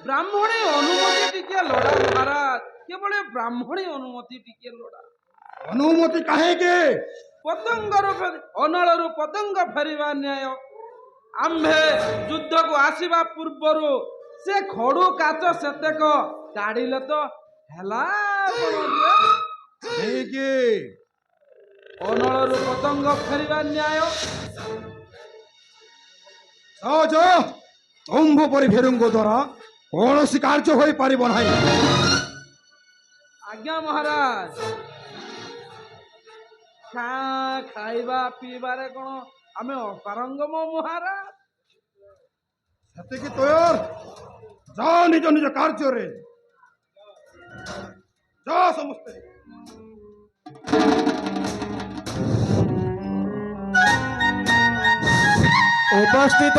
ବ୍ରାହ୍ମଣୀ ଅନୁମତି ଟିକେ ଲୋଡ଼ା ମହାରାଜ, କେବଳ ବ୍ରାହ୍ମଣୀ ଅନୁମତି ଟିକେ ଲୋଡ଼ା। ଅନୁମତି କାହିଁକି? ପତଙ୍ଗରୁ ଅନଳରୁ ପତଙ୍ଗ ଫେରିବା ନ୍ୟାୟ। ଆମ୍ଭେ ଯୁଦ୍ଧକୁ ଆସିବା ପୂର୍ବରୁ ସେ ଖଡୁ କାଚ ସେତେକ କାଢିଲେ ତ ହେଲା କଣ ରେ? କାହିଁକି? ଅନଳରୁ ପତଙ୍ଗ ଫେରିବା ନ୍ୟାୟ। ସହଜ ତୁମ୍ଭ ପରି ଭେରୁଙ୍କ ଦ୍ୱାରା କୌଣସି କାର୍ଯ୍ୟ ହୋଇପାରିବ ନାହିଁ। ଆଜ୍ଞା ମହାରାଜ, ଖାଇବା ପିଇବାରେ କଣ ଆମେ ଅପାରଙ୍ଗମ ମହାରାଜ? ସେତିକି ତୟାର। ଯାଅ ନିଜ ନିଜ କାର୍ଯ୍ୟରେ, ଯାଅ ସମସ୍ତେ। ଉପସ୍ଥିତ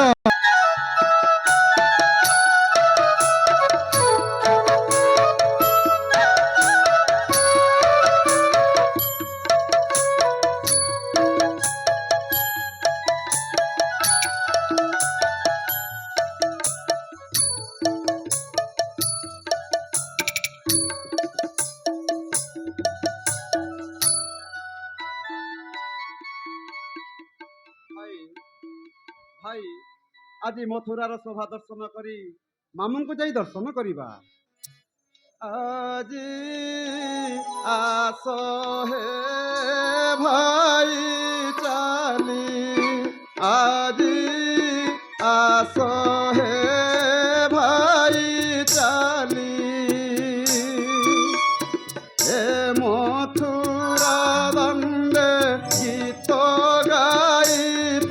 ଭାଇ, ଆଜି ମଥୁରାର ଶୋଭା ଦର୍ଶନ କରି ମାମୁଙ୍କୁ ଯାଇ ଦର୍ଶନ କରିବା। ଆଜି ଆସ ହେ ଭାଇ ଚାଲି, ଆଜି ଆସ ହେ ଭାଇ ଚାଲି, ଏ ମଥୁରା ଦଣ୍ଡେ ଗୀତ ଗାଇ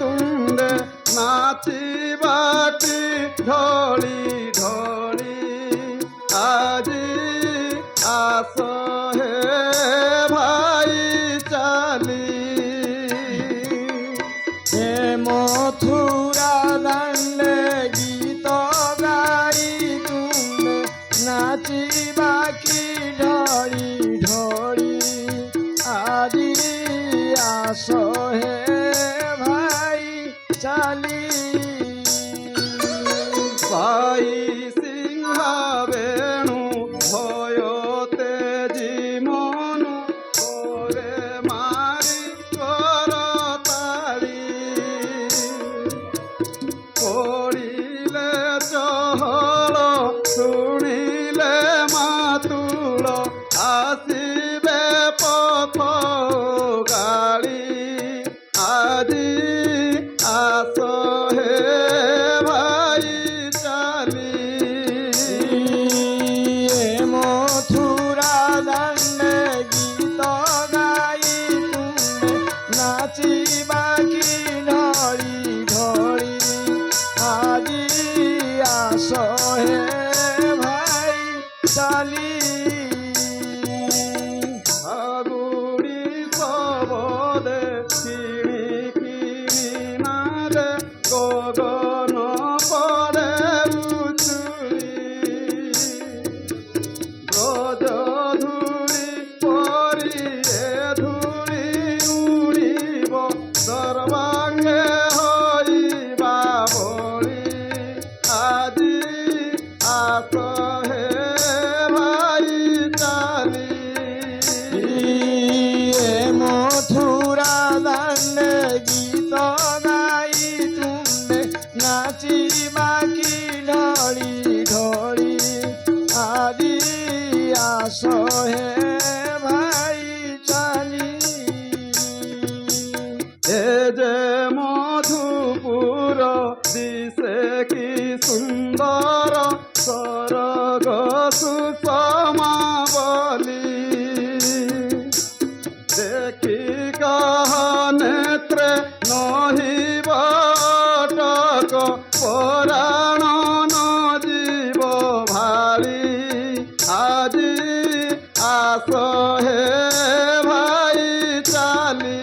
ତୁଣ୍ଡେ ନାଚିବାଟି ঢলি ঢলি, আজি আস হে ভাই চালি, হে মথুরা দাণ্ডে গীত গাই তুমে নাচিবা কি ঢলি ঢলি, আজি আস হে ভাই চালি। ভাই সিংহা বেণু ভয়তে জীমনু করে মারি করতালি, পড়িলে চহল শুনিলে মাতুল, আসিবে পথ গাড়ি, আজি আস হে ভাই চালি, এ মথুরা দাণ্ডে গীত গাই তুমে নাচিবা কি ঢলি ঢলি, আজি আস হে ভাই চালি। আগুড়ি সবদে কিনি কিনি নাদে, গগন পরে উচুরি, ব্রজ ধূলি পরি এ ধূলি উড়িব, সর্বাঙ্গে হইবা বলি, আজি আস হে ভাই চালি, এ মথুরা দাণ্ডে গীত গাই তুমে নাচিবা কি ঢলি ঢলি, আজি আস হে ভাই চালি। এ যে মধুপুর দূর দিশে কি সুন্দর স্বর্গ সুষমা বলি দেখি কাহ নেত্রে নহিব অটক পরাণ ন জীব ভারি আজি আস হে ভাই চালি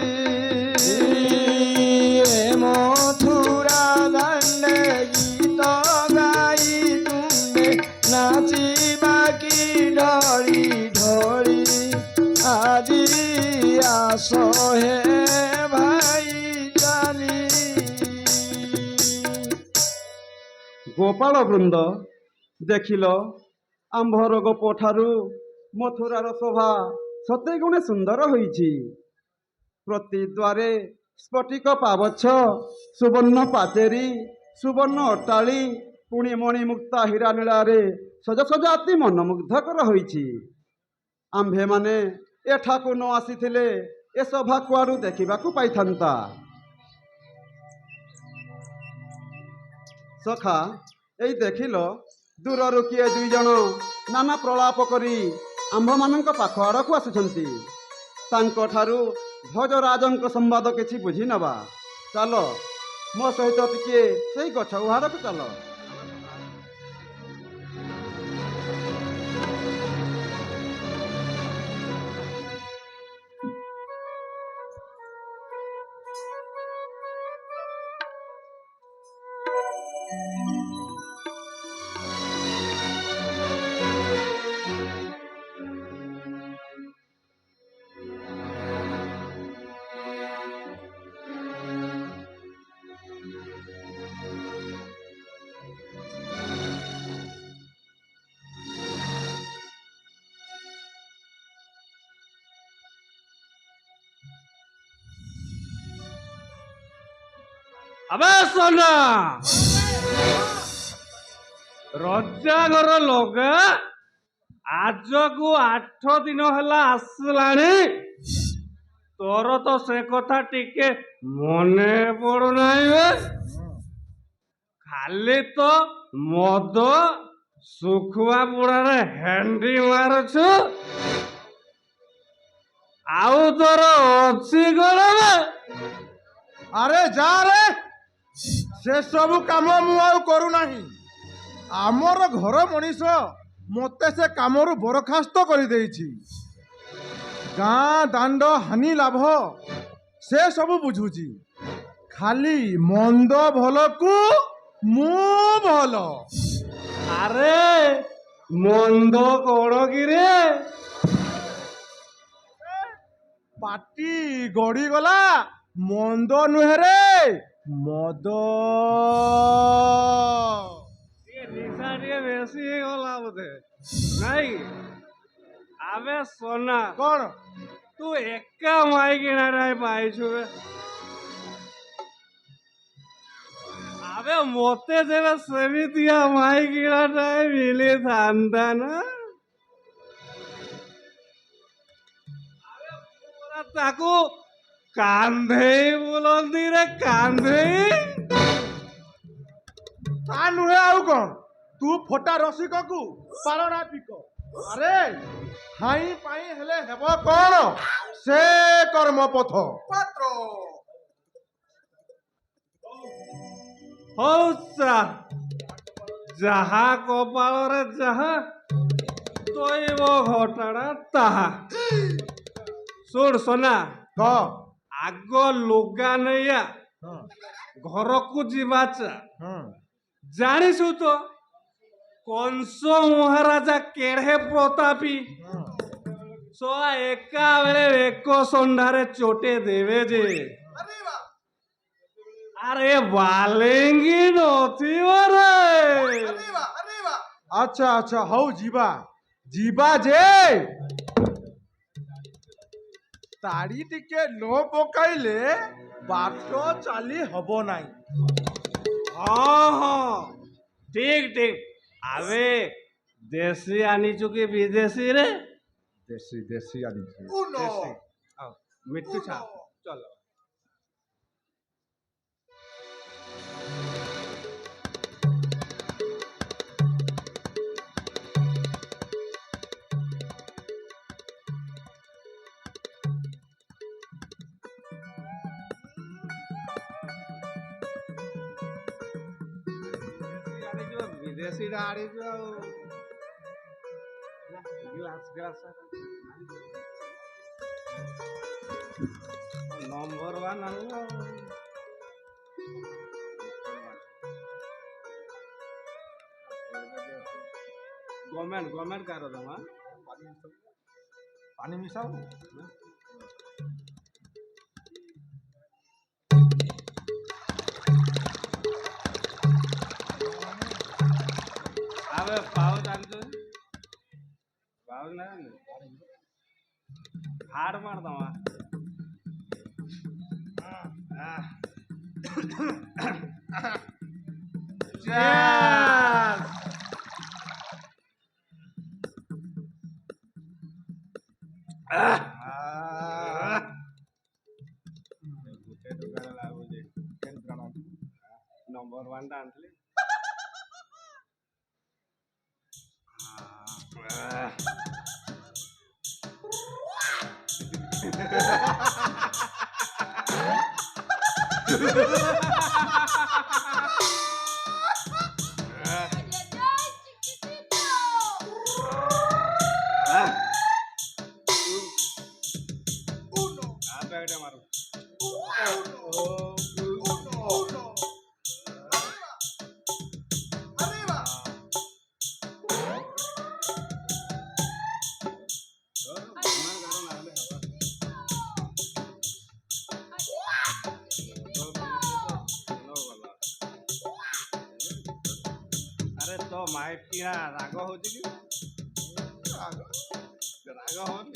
মথুরা দাণ্ডে গীত গাই তুমে নাচিবা কি ঢড়ি ঢড়ি আজি আস হে ভাই চালি। ଗୋପାଳ ବୃନ୍ଦ ଦେଖିଲ ଆମ୍ଭର ଗୋପ ଠାରୁ ମଥୁରାର ଶୋଭା ସତେ ଗୁଣେ ସୁନ୍ଦର ହୋଇଛି। ପ୍ରତି ଦ୍ୱାରେ ସ୍ଫଟିକ ପାବଚ୍ଛ ସୁବର୍ଣ୍ଣ ପାଚେରୀ ସୁବର୍ଣ୍ଣ ଅଟ୍ଟାଳି ପୁଣି ମଣିମୁକ୍ତା ହୀରା ନୀଳାରେ ସଜସଜା ଅତି ମନମୁଗ୍ଧକର ହୋଇଛି। ଆମ୍ଭେମାନେ ଏଠାକୁ ନ ଆସିଥିଲେ ଏ ଶୋଭା କୁଆଡ଼ୁ ଦେଖିବାକୁ ପାଇଥାନ୍ତା। ସଖା ଏଇ ଦେଖିଲ ଦୂରରୁ କିଏ ଦୁଇ ଜଣ ନାନା ପ୍ରଳାପ କରି ଆମ୍ଭମାନଙ୍କ ପାଖ ଆଡ଼କୁ ଆସୁଛନ୍ତି। ତାଙ୍କଠାରୁ ଭୋଜରାଜଙ୍କ ସମ୍ବାଦ କିଛି ବୁଝି ନେବା। ଚାଲ ମୋ ସହିତ ଟିକିଏ ସେଇ ଗଛ ଗୁହାରକୁ ଚାଲ। আবে সোনা ରଜା ଘର ଲଗା ଆଜକୁ 8 ଦିନ ହେଲା ଆସିଲାଣି। ତୋର ତ ସେ କଥା ଟିକେ ମନେ ପଡୁନାହିଁ ବେ। ଖାଲି ତ ମଦ ଶୁଖୁଆ ପୁଡାରେ ହେଣ୍ଡି ମାରୁଛୁ। ଆଉ ତୋର ଅଛି କଣ ବେ? ଆରେ ଯା ରେ, ସେ ସବୁ କାମ ମୁଁ ଆଉ କରୁନାହିଁ। ଆମର ଘର ମଣିଷ ମୋତେ ସେ କାମରୁ ବରଖାସ୍ତ କରିଦେଇଛି। ଗାଁ ଦାଣ୍ଡ ହାନି ଲାଭ ସେ ସବୁ ବୁଝୁଛି। ଖାଲି ମନ୍ଦ ଭଲକୁ ମୁଁ ଭଲ। ଆରେ ମନ୍ଦ କଣ କିରେ? ପାଟି ଗଡ଼ିଗଲା, ମନ୍ଦ ନୁହେଁ ରେ, ମଦ। ନିଶା ଟିକେ ବେଶୀ ହେଇଗଲା ବୋଧେ ନାଇଁ? ଆବେ সোনা କଣ ତୁ ଏକା ମାଇକିଣା ନାଇଁ ପାଇଛୁ ବେ। ଆବେ ମତେ ଯେବେ ସେମିତିଆ ମାଇକିଣା ନାଇଁ ମିଳିଥାନ୍ତା ନା। ପୁରା ତାକୁ କାନ୍ଧେଇ ବୁଲନ୍ତି ରେ, କାନ୍ଧେଇ। ତା ନୁହେଁ ଆଉ କଣ? ତୁ ଫଟା ରସିକକୁ ପାଳନା ପିକ। ଆରେ ହାଇଁ ପାଇଁ ହେଲେ ହେବ କଣ? ସେ କର୍ମପଥ ହଉ ଯାହା କପାଳରେ ଯାହା ତୋଇବ ଘଟଣା ତାହା। ଶୁଣ সোনা, କ ଆଗ ଲୁଗା ନେଇଆ ଘରକୁ ଯିବା ଚା। ଜାଣିଛୁ ତ କଂସ ମହାରାଜା କେଢ଼େ ପ୍ରତାପୀ। ଶଳା ଏକା ବେଳେ ଏକ ସନ୍ଧ୍ୟାରେ ଚୋଟେ ଦେବେ ଯେ ଆରେ ବାଲେଙ୍ଗି ନଥିବ ରେ। ଆଚ୍ଛା ଆଚ୍ଛା ହଉ ଯିବା ଯିବା ଯେ ତାଡ଼ି ଟିକେ ନ ପକାଇଲେ ବାଟ ଚାଲି ହବ ନାହିଁ। ହଁ ହଁ ଠିକ ଠିକ। ଆବେ ଦେଶୀ ଆଣିଛୁ କି ବିଦେଶୀ ରେ? ଦେଶୀ ଦେଶୀ ଆଣିଛି। ଦେଶୀ। ଆଉ ମିଠୁ ଛା ଚଲ। ଦେଶୀଟା ଆଣିଛୁ ଆଉ ଗ୍ଲାସ ଗ୍ଲାସ ନମ୍ବର ୱାନ୍ ଆଣିବୁ ଆଉ ଗଭର୍ଣ୍ଣମେଣ୍ଟ କାହାର ଜମା ପାଣି ମିଶାଉ ଆବେ ପାଉ ଜାଣିଛୁ ପାଉ ନା ହାଡ଼ ମାରଦମା ଗୋଟେ ଦୋକାନ ଲାଗୁଛି ନମ୍ବର ୱାନ୍ ଟା ଆଣିଥିଲି ମାରୁ ଆରେ ତ ମାଇଟି ରାଗ ହଉଛି କି ରାଗ ହଉନି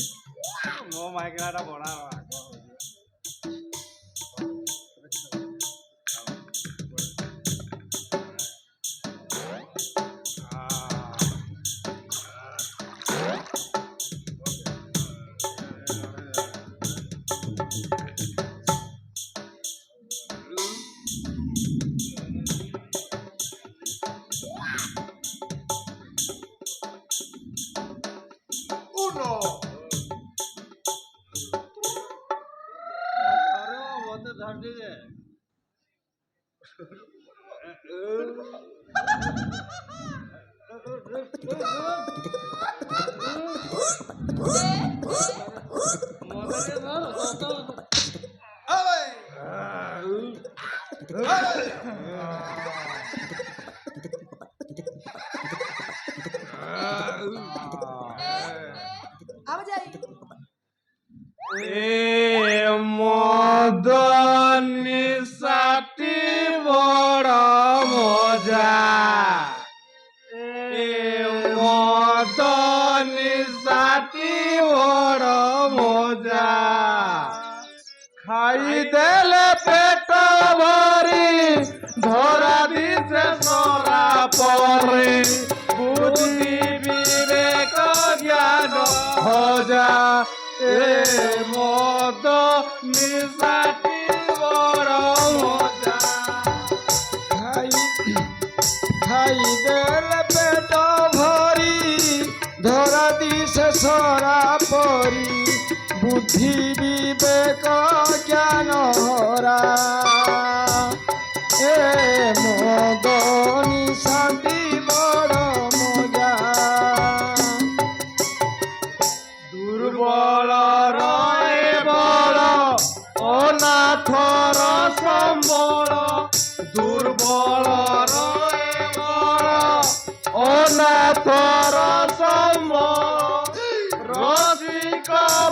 ମୋ ମାଇକିନା ଟା ବड़ा ରାଗ ହଉଛି মতে ধরছি যে মদ নিশাটি বড় মজা মদ নিশাটি বড় মজা খাইদেলে পেট ভরি ধরা দিছে সরা পরে বুদ্ধি বিবেক জ্ঞান ভজা মদ নিশাটি বড় মজা খাইদেলে পেট ভরি ধরা দিছে সরা পরি বুদ্ধি বিবেক জ্ঞান হরা এ মদ নিশাটি বড় মজা দুর্বল রয়ে বড় অনাথর সম্বল দুর্বল রয়ে বড় অনাথর সম্বল রসিক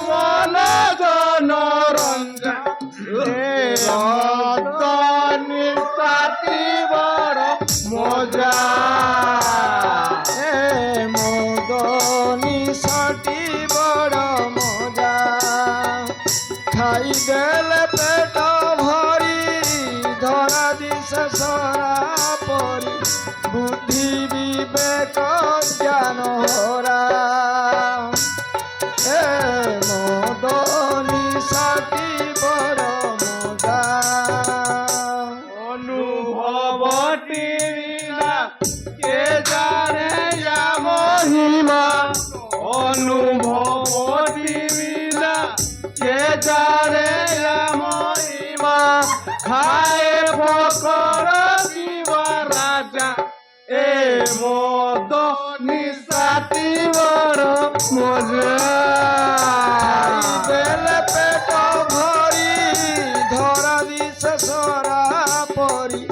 মন জন রঞ্জন নিশাটি বড় মজা মদ নিশাটি বড় মজা খাইদেলে পেট ভরি ধরা দিছে সরা পরি বুদ্ধি বিবেক জ্ঞান হরা মদ নিশাটি বড় মজা অনুভবটি বিনা কে জানে মহিমা অনুভবটি বিনা কে জানে মহিমা খায় ফকর জীব রাজা এ ବେଲେ ପେଟ ଭରି ଧରା ବିଶେଷରା ପରି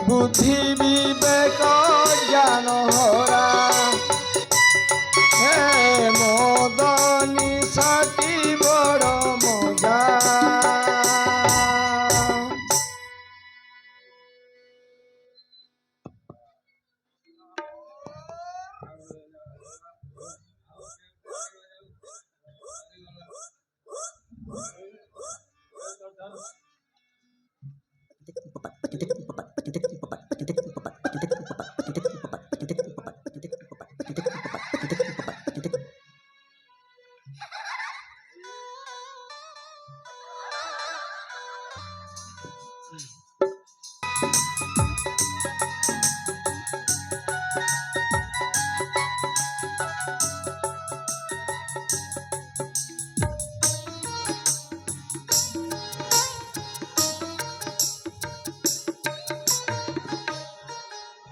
ବୁଦ୍ଧି ବିବେକ ଜ୍ଞାନ ହରା ହେ ମଦ ନିଶାଟି ବଡ଼ ମଜା।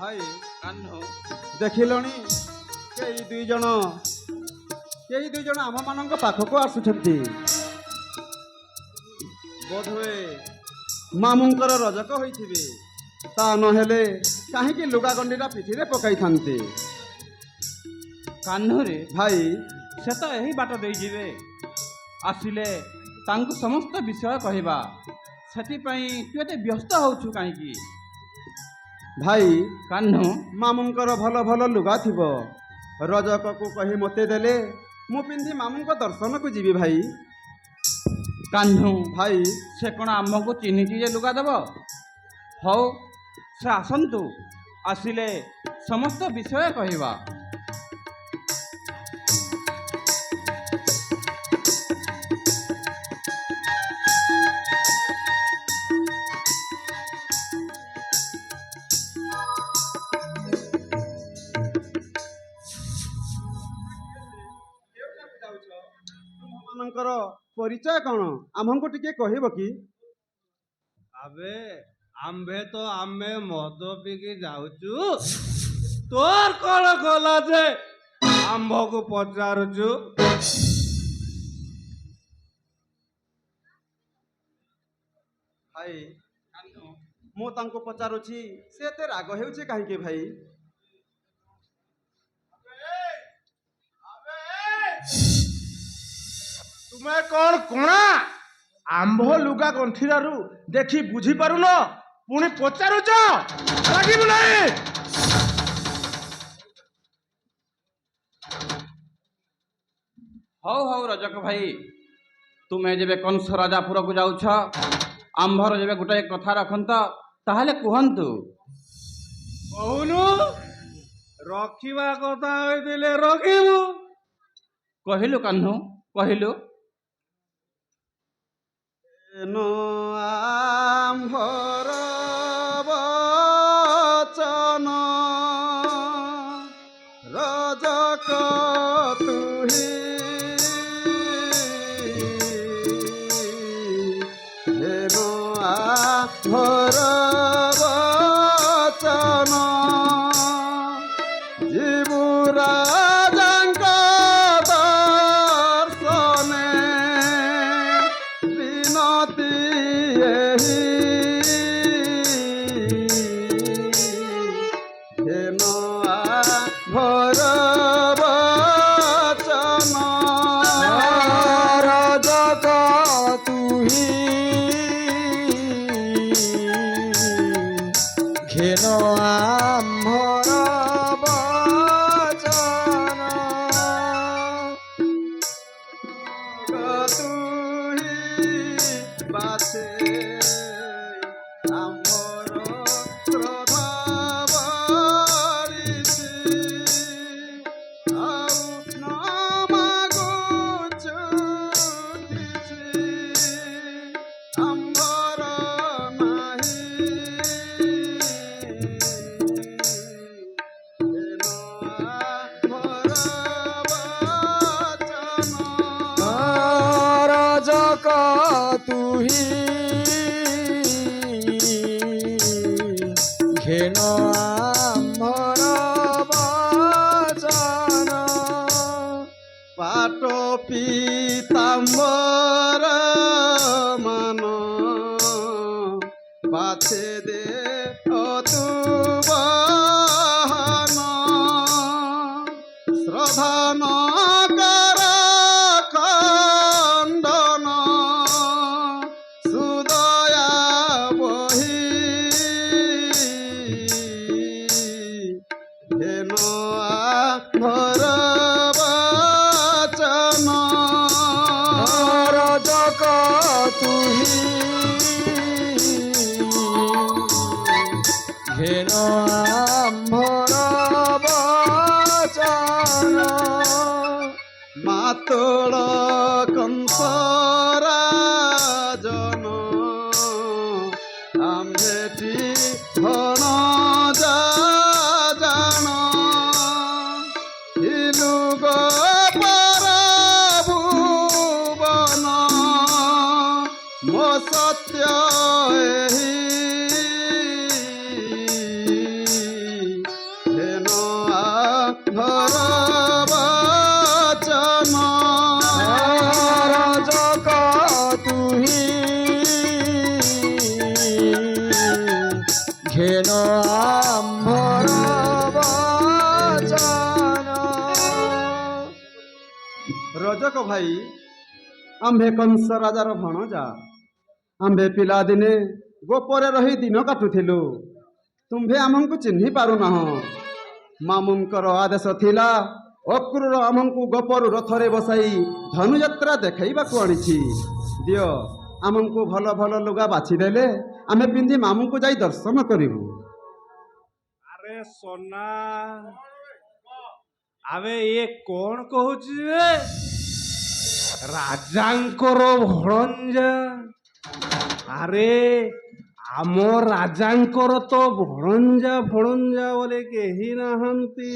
ଭାଇ କାହ୍ନୁ ଦେଖିଲଣି କେହି ଦୁଇ ଜଣ ଆମମାନଙ୍କ ପାଖକୁ ଆସୁଛନ୍ତି। ବୋଧହୁଏ ମାମୁଙ୍କର ରଜକ ହୋଇଥିବେ। ତା ନହେଲେ କାହିଁକି ଲୁଗା ଗଣ୍ଡିଟା ପିଠିରେ ପକାଇଥାନ୍ତେ? କାହ୍ନୁରେ ଭାଇ ସେ ତ ଏହି ବାଟ ଦେଇ ଯିବେ। ଆସିଲେ ତାଙ୍କୁ ସମସ୍ତ ବିଷୟ କହିବା। ସେଥିପାଇଁ ତୁ ଏତେ ବ୍ୟସ୍ତ ହେଉଛୁ କାହିଁକି? ଭାଇ କାହ୍ନୁ ମାମୁଙ୍କର ଭଲ ଭଲ ଲୁଗା ଥିବ। ରଜକକୁ କହି ମୋତେ ଦେଲେ ମୁଁ ପିନ୍ଧି ମାମୁଙ୍କ ଦର୍ଶନକୁ ଯିବି ଭାଇ। କାହ୍ନୁ ଭାଇ ସେ କ'ଣ ଆମକୁ ଚିହ୍ନିଛି ଯେ ଲୁଗା ଦେବ? ହଉ ସେ ଆସନ୍ତୁ। ଆସିଲେ ସମସ୍ତ ବିଷୟ କହିବା। ତୁମମାନଙ୍କର ପରିଚୟ କ'ଣ ଆମକୁ ଟିକେ କହିବ କି? ଆମ୍ଭେ ତ ମଦ ପିଇକି ଯାଉଛୁ। ତୋର କ'ଣ ଗଲା ଯେ ଆମ୍ଭକୁ ପଚାରୁଛୁ? ଭାଇ ମୁଁ ତାଙ୍କୁ ପଚାରୁଛି ସେ ଏତେ ରାଗ ହେଉଛି କାହିଁକି ଭାଇ? ତୁମେ କ'ଣ କଣା ଆମ୍ଭ ଲୁଗା ଗଣ୍ଠିରାରୁ ଦେଖି ବୁଝିପାରୁନ? ପୁଣି ପଚାରୁଛ? ରାଗିବୁ ନାହିଁ। ହଉ ହଉ ରଜକ ଭାଇ, ତୁମେ ଯେବେ କଂସ ରାଜାପୁରକୁ ଯାଉଛ, ଆମ୍ଭର ଯେବେ ଗୋଟାଏ କଥା ରଖନ୍ତ ତାହେଲେ କୁହନ୍ତୁ। କହୁନୁ। ରଖିବା କଥା ହୋଇଥିଲେ ରଖିବୁ। କହିଲୁ କାହ୍ନୁ କହିଲୁ। ଏନ ଆମ୍ଭର ବଚନ ରଜକ ତୁହି ଏନ ଆମ୍ଭର ବଚନ ଯିବୁ ରାଜାଙ୍କ ଦର୍ଶନେ ବିନତି ଏହି ହେନ ଆମ୍ଭର ବଚନ ରଜକ ତୁହି ଘେନ ଆମ୍ଭର ବଚନ ତୁହି ବାଛେ ଆମ୍ଭର ଶ୍ରଦ୍ଧା ବଳିଛି ଆଉ ନ ମାଗୁଛୁ କିଛି ଆମ୍ଭର ନାହିଁ ହେନ ଆମ୍ଭର ବଚନ ରଜକ ତୁହି ଘେନ ଆମ୍ଭର ବଚନ ପାଠ বাছে দে ও তু বহন শ্রদ্ধা কর খণ্ডন সুদয়া বহি হেন ভর বচন রজক তুহি ঘেন আম্ভর বচন মাতোଳ কংসরাজন আম্ভেটি ভণ জান ইলু গোপর ভুবন ମୋ ସତ୍ୟ ଏହି ହେନ ଆମ୍ଭର ବଚନ রজক তুহি ঘেন আম্ভর বচন ରଜକ ଭାଇ ଆମ୍ଭେ କଂସ ରାଜାର ଭଣଜା ଆମ୍ଭେ ପିଲାଦିନେ ଗୋପରେ ରହି ଦିନ କାଟୁଥିଲୁ ତୁମ୍ଭେ ଆମକୁ ଚିହ୍ନି ପାରୁନାହଁ ମାମୁଙ୍କର ଆଦେଶ ଥିଲା ଅକ୍ରୁର ଆମକୁ ଗୋପରୁ ରଥରେ ବସାଇ ଧନୁଯାତ୍ରା ଦେଖାଇବାକୁ ଆଣିଛି ଦିଅ ଆମକୁ ଭଲ ଭଲ ଲୁଗା ବାଛିଦେଲେ ଆମେ ପିନ୍ଧି ମାମୁଙ୍କୁ ଯାଇ ଦର୍ଶନ କରିବୁ ଆରେ সোনা ଆବେ ଇଏ କଣ କହୁଛି ରେ? ରାଜାଙ୍କର ଭଣଜା ଆରେ ଆମ ରାଜାଙ୍କର ତ ଭଣଜା ବୋଲେ କେହି ନାହାନ୍ତି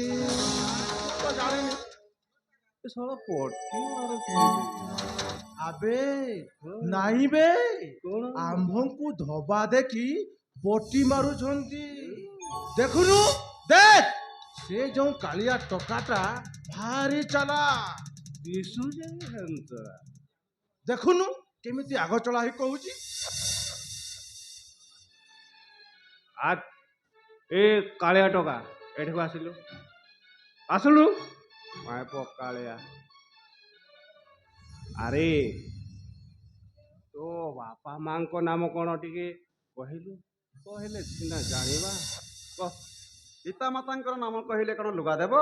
ତ ଜାଣିନି ଏ ଶଳା ପଟି ମାରୁଛି। আবে নাই বে আম্ভଙ୍କୁ ধবা দেখি বটি মারুଛନ୍ତି দেখুনু দেখ ସେ ଯୋଉ କାଳିଆ ଟୋକାଟା ଭାରି ଚାଲା ଦିଶୁଛି ହେନ୍ତା ଦେଖୁନୁ କେମିତି ଆଗ ଚଳା ହେଇ କହୁଛି ଆ ଏ କାଳିଆ ଟୋକା ଏଠିକୁ ଆସିଲୁ ଆସିଲୁ ମାଏ ପକାଳିଆ ଆରେ ତୋ ବାପା ମାଙ୍କ ନାମ କଣ ଟିକେ କହିଲୁ କହିଲେ ସିନା ଜାଣିବା କହ ପିତାମାତାଙ୍କର ନାମ କହିଲେ କଣ ଲୁଗା ଦେବ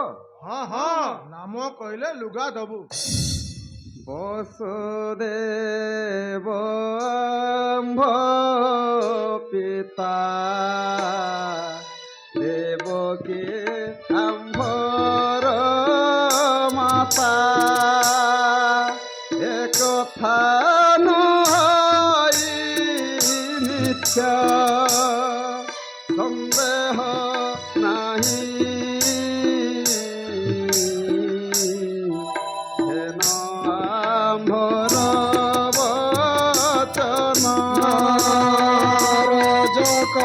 ହଁ ହଁ ନାମ କହିଲେ ଲୁଗା ଦବୁ ବସୁଦେବ ଆମ୍ଭ ପିତା ଦେବକୀ ଆମ୍ଭର ମାତା একথা নয় মিথ্য সন্দেহ নাহি হেন আম্ভর বচন রজক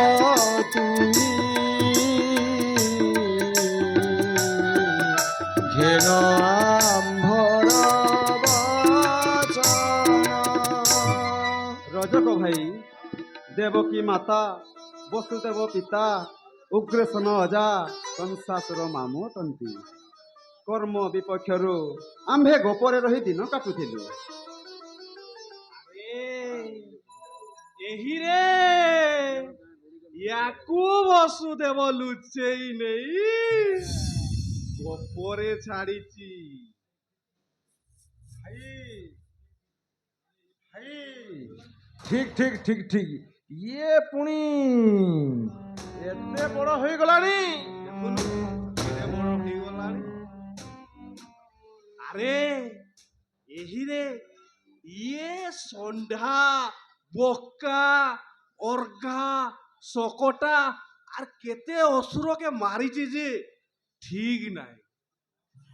তুই ঘেন আম্ভর বচন রজক ভাই দেবকী মাতা বসুদেব পিতা উগ্রসেন ଅଜା କଂସାସୁର ମାମୁଁ ଅଟନ୍ତି କର୍ମ ବିପକ୍ଷରୁ ଆମ୍ଭେ ଗୋପରେ ରହି ଦିନ କାଟୁଥିଲୁ ଏହିରେ ୟାକୁ ବସୁଦେବ ଲୁଚେଇ ନେଇ ଗୋପରେ ଛାଡ଼ିଛି ଠିକ ଠିକ ଠିକ ଠିକ ଇଏ ପୁଣି ଏତେ ବଡ ହେଇଗଲାଣି ଦେଖୁନୁ କେତେ ବଡ଼ ହେଇଗଲାଣି ଆରେ ଏହିରେ ଇଏ ଷଣ୍ଢା ବୋକା ଅର୍ଘା ଶକଟା আর কেতে অসুরকে মারিছে যে ঠিক নাই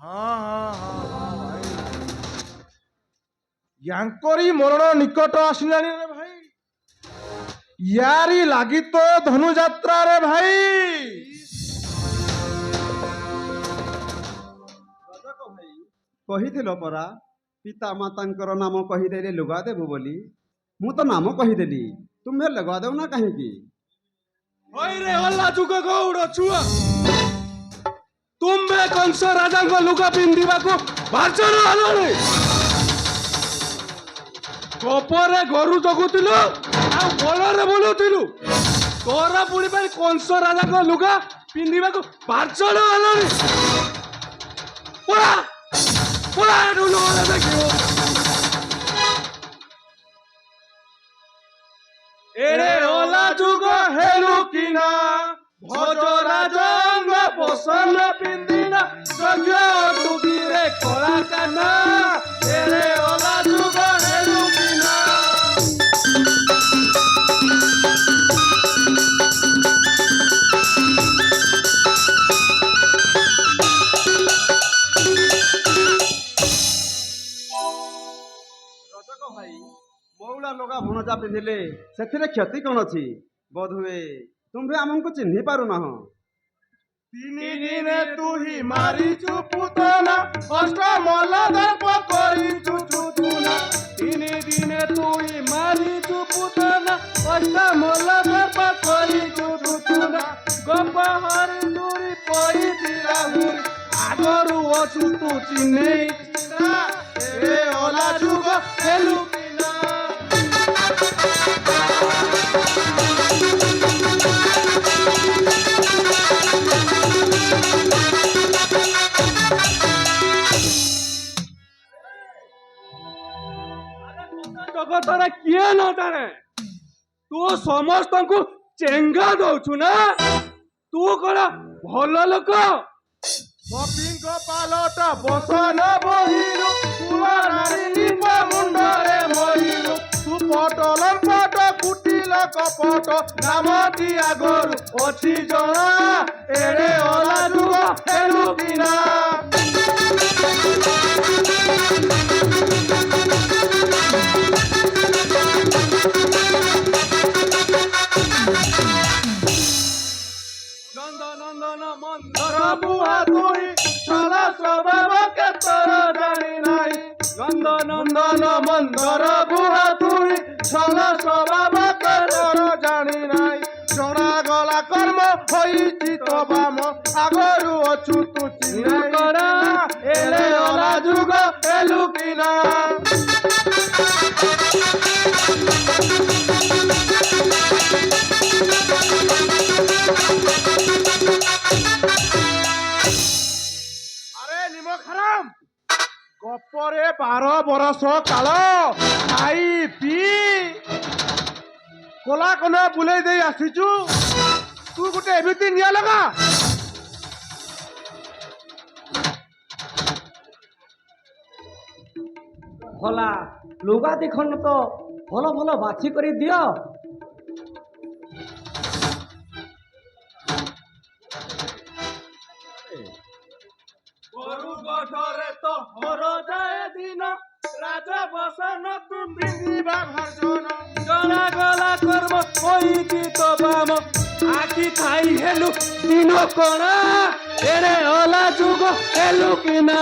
ହଁ ହଁ ହଁ ହଁ ଭାଇ ୟାଙ୍କରି ମରଣ ନିକଟ ଆସିଲାଣି ରେ ଭାଇ ୟାରି ଲାଗି ତ ଧନୁଯାତ୍ରାରେ ଭାଇ ରଜକ ଭାଇ କହିଥିଲ ପରା ପିତା ମାତାଙ୍କର ନାମ କହିଦେଲେ ଲୁଗା ଦେବୁ ବୋଲି ମୁଁ ତ ନାମ କହିଦେଲି ତୁମ୍ଭେ ଲଗା ଦେଉନା କାହିଁକି? ହଇରେ ଅଲା ଯୁଗ ଗୌଡ଼ ଛୁଆ, ତୁମେ କଂସ ରାଜାଙ୍କ ଲୁଗା ପିନ୍ଧିବାକୁ ଭାଷଣ ହେଲଣି। ଗୋପରେ ଗୋରୁ ଜଗୁଥିଲୁ ଆଉ ବଳରେ ବୁଲୁଥିଲୁ, ତୋର ପୁଣି ପାଇଁ କଂସ ରାଜାଙ୍କ ଲୁଗା ପିନ୍ଧିବାକୁ ଭାଷଣ ହେଲଣି। ପଳା ପଳା ଏଠୁ ନହେଲେ ଦେଖିବ। ଏରେ ଅଲା ଯୁଗ ହେଲୁ କିନା, ଭଜ ରାଜଙ୍କ ପସନ୍ଦ ପିନ୍ଧିନା, ଯଜ୍ଞ ଡୁବିରେ କଳା କାନା। ଏରେ ଅଲା ଯୁଗ ହେଲୁ କିନା। ରଜକ ଭାଇ, ମଉଳା ଲଗା ଭଣଜା ପିନ୍ଧିଲେ ସେଥିରେ କ୍ଷତି କ'ଣ ଅଛି? ବୋଧହୁଏ ତୁମ୍ଭେ ଆମକୁ ଚିହ୍ନି ପାରୁନାହଁ। ତିନି ଦିନେ ତୁହି ମାରିଛୁ ପୁତନା, ଅଷ୍ଟମଲ ଦର୍ପ କରିଛୁ ଚୁଚୁନା। ତିନି ଦିନେ ତୁହି ମାରିଛୁ ପୁତନା, ଅଷ୍ଟମଲ ଦର୍ପ କରିଛୁ ଚୁଚୁନା। ଗପ ହରି ଚୁରି ପଇଥିଲା ହୁରି, ଆଗରୁ ଅଛୁ ତୁ ଚିହ୍ନେଇ ଚିହ୍ନା। ଏ ଅଲା ଯୁଗ ହେଲୁ କିନା। ଜଗତରେ କିଏ ନ ଜାଣେ, ତୁ ସମସ୍ତଙ୍କୁ ଚେଙ୍ଗା ଦଉଛୁ ନା। ତୁ କଣ ଭଲ ଲୋକ? ଗୋପୀଙ୍କ ପାଲଟ ବସନ ବହିଲୁ, ତୁଆ ନାରିଙ୍କ ମୁଣ୍ଡରେ ମରିଲୁ। ତୁ ପଟଲ ପଟ କୁଟିଲ କପଟ, ନାମଟି ଆଗରୁ ଅଛି ଜଣା। ଏରେ ଅଲା ଯୁଗ ହେଲୁ କିନା। ନନ୍ଦନ ମନ୍ଦର ବୁହା ତୁହି, ଛଳ ସ୍ୱଭାବ କେତର ଜାଣି ନାହିଁ। ନନ୍ଦନ ମନ୍ଦର ବୁହା ତୁହି, ଛଳ ସ୍ୱଭାବ କେତର ଜାଣି ନାହିଁ। ଜଣାଗଲା କର୍ମ ହୋଇଛି ତ ବାମ, ଆଗରୁ ଅଛୁ ତୁ ଚିହ୍ନା କରା। ଏରେ ଅଲା ଯୁଗ ହେଲୁ କିନା। ଆରେ ନିମ ଖରାମ, ଗପରେ 12 ବରଷ କାଳ ଖାଇ ପିଇ କୋଲା କନା ବୁଲେଇ ଦେଇ ଆସିଛୁ। ତୁ ଗୋଟେ ଏମିତି ନିଆଁ ଲଗା। ଭଲା ଲୁଗା ଦେଖନ ତ ଭଲ ଭଲ ବାଛି କରି ଦିଅ। ଗୋରୁ ଗୋଠରେ ତ ହର ଯାଏ ଦିନ, ରାଜ ବସନ ତୁ ପିନ୍ଧିବା ଭାଷଣ। ଜଣା ଗଲା କର୍ମ ହୋଇଛି ତ ବାମ, ଆଖି ଥାଇ ହେଲୁ ଦିନ କଣା। ଏରେ ଅଲା ଯୁଗ ହେଲୁ କିନା।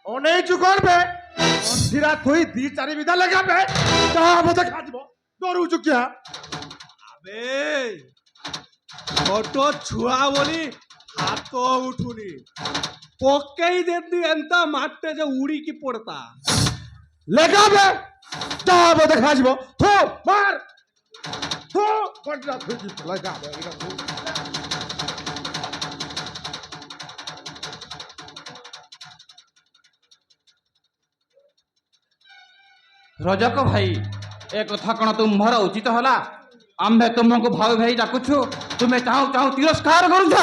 ଅନେଇଛୁ କଣ ବେ? ଅନ୍ଧିରା ଥୋଇ 2-4 ବିଧା ଲଗାବେ, ତାହା ମତେ ଖାଯିବ। ଡରୁଛୁ କିଆ? ଆବେ ଛୋଟ ଛୁଆ ବୋଲି ହାତ ଉଠୁନି, ପକେଇ ଦେତି ଏନ୍ତା ମାଟେ ଯେ ଉଡ଼ିକି ପଡ଼ତା। ଲଗାବେ, ତାହା ମତେ ଖାଯିବ। ଥୋ ମାର, ଥୋ କଣ୍ଟା ଥୋଇକି ଲଗାବେ। ରଜକ ଭାଇ, ଏ କଥା କ'ଣ ତୁମ୍ଭର ଉଚିତ ହେଲା? ଆମ୍ଭେ ତୁମକୁ ଭାଇ ଭାଇ ଡାକୁଛୁ, ତୁମେ ଚାହୁଁ ଚାହୁଁ ତିରସ୍କାର କରୁଛ।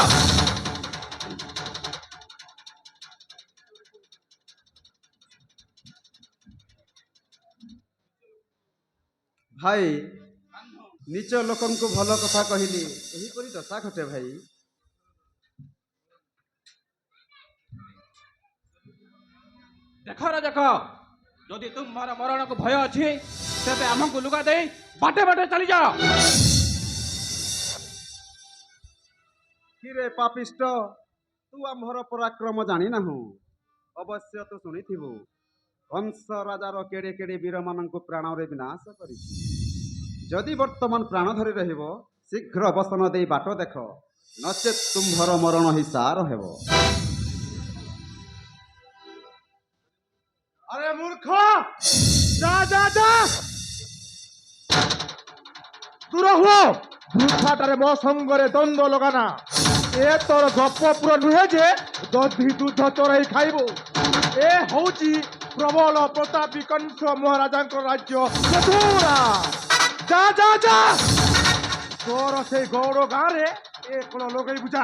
ଭାଇ, ନିଜ ଲୋକଙ୍କୁ ଭଲ କଥା କହିଲି ଏହିପରି ଦଶା ଘଟେ ଭାଇ। ଦେଖ ରଜକ, ଯଦି ତୁମର ମରଣକୁ ଭୟ ଅଛି ତେବେ ଆମକୁ ଲୁଗା ଦେଇ ବାଟେ ବାଟେ ଚାଲି ଯାଅ। କିରେ ପାପିଷ୍ଟ, ତୁ ଆମ୍ଭର ପରାକ୍ରମ ଜାଣିନାହୁଁ। ଅବଶ୍ୟ ତୁ ଶୁଣିଥିବୁ କଂସ ରାଜାର କେଡ଼େ କେଡ଼େ ବୀରମାନଙ୍କୁ ପ୍ରାଣରେ ବିନାଶ କରିଛି। ଯଦି ବର୍ତ୍ତମାନ ପ୍ରାଣ ଧରି ରହିବ ଶୀଘ୍ର ବସନ ଦେଇ ବାଟ ଦେଖ, ନଚେତ୍ ତୁମ୍ଭର ମରଣ ହିସାର ହେବ। আরে মূর্খ, যা যা যা, দূর হুও। বৃথাটারে ମୋ ସଙ୍ଗରେ ଦ୍ୱନ୍ଦ୍ୱ ଲଗାନା। ଏ ତୋର ଗପପୁର ନୁହେଁ ଯେ ଦଧି ଦୁଧ ଚୋରାଇ ଖାଇବୁ। ଏ ହଉଛି ପ୍ରବଳ ପ୍ରତାପୀ କଂସ ମହାରାଜାଙ୍କ ରାଜ୍ୟ ମଥୁରା। ଯା ଯା ଯା, ତୋର ସେଇ ଗୌଡ଼ ଗାଁରେ ଏ କଳ ଲଗେଇ ବୁଝା।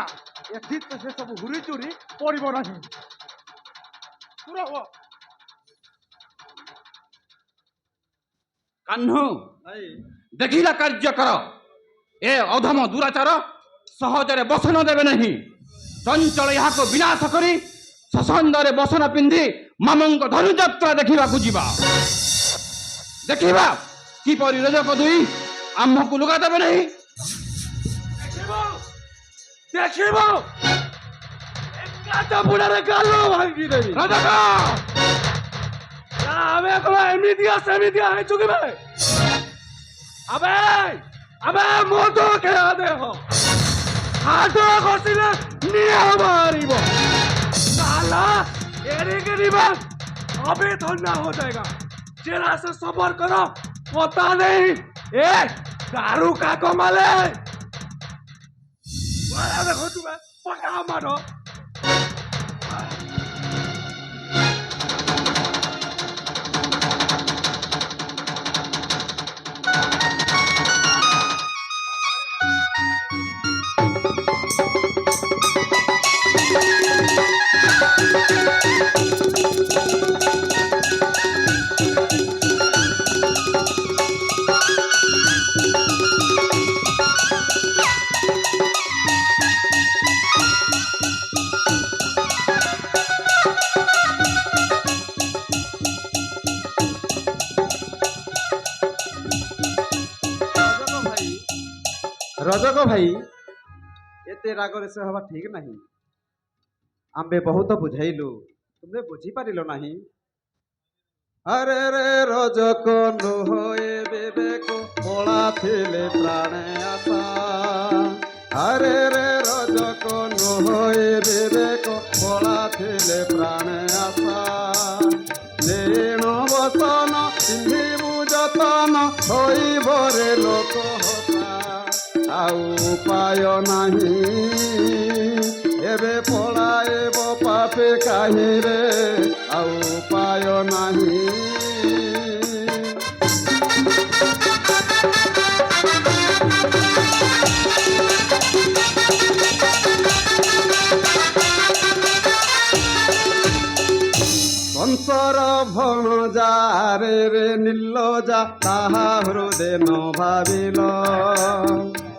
ଏଠି ତ ସେ ସବୁ ହୁରି ଚୁରି ପଡ଼ିବ ନାହିଁ। ଦୂର ହୁଅ। କାହ୍ନୁ, ଦେଖିଲା କାର୍ଯ୍ୟ କର। ଏ ଅଧମ ଦୁରାଚାର ସହଜରେ ବସନ ଦେବେ ନାହିଁ। ଚଞ୍ଚଳ ଏହାକୁ ବିନାଶ କରି ସସନ୍ଦରେ ବସନ ପିନ୍ଧି ମାମୁଙ୍କ ଧନୁଯାତ୍ରା ଦେଖିବାକୁ ଯିବା। ଦେଖିବା କିପରି ରଜକ ଦୁଇ ଆମ୍ଭକୁ ଲୁଗା ଦେବେ ନାହିଁ। ଦେଖିବ, ଏକା ବୁଡ଼ାରେ ଗାଲ ଭାଙ୍ଗିଦେବି। ରଜକ ଆମେ କଣ ଏମିତିଆ ସେମିତିଆ ହେଇଛୁ କି ଭାଇ? ଆବେ ଆବେ ମୋଟ ଖେଳ ଦେହ ହାତ ଘଷିଲେ ନିଆଁ ମାରିବ। साला एरी के रिवाज अभी थोड़ा हो जाएगा। जरा से सबर करो, पता नहीं ए दारू का कमाले। वाला देखो तुम्हें पका मारो। ରଜକ ଭାଇ, ଏତେ ରାଗରେ ସେ ହବା ଠିକ ନାହିଁ। ଆମ୍ଭେ ବହୁତ ବୁଝାଇଲୁ, ତୁମେ ବୁଝିପାରିଲ ନାହିଁ। ଆରେ ରେ ରଜକ ନୁହେ ବିବେକ, ପଳା ଥିଲେ ପ୍ରାଣେ ଆଶା। ଆରେ ରେ ରଜକ ନୁହେ ବିବେକ, ପଳା ଥିଲେ ପ୍ରାଣେ ଆଶା। ନେଣ ବସନ ପିନ୍ଧିବୁ ଯତନ, ହୋଇବରେ ଲୋକ ହତା। ଆଉ ଉପାୟ ନାହିଁ, ଏବେ ପଳାଇବ ପାପେ କାହିଁରେ, ଆଉ ଉପାୟ ନାହିଁ। କଂସର ଭଣଜାରେ ରେ ନିର୍ଲଜା, ତାହା ହୃଦେ ନ ଭାବିଲ।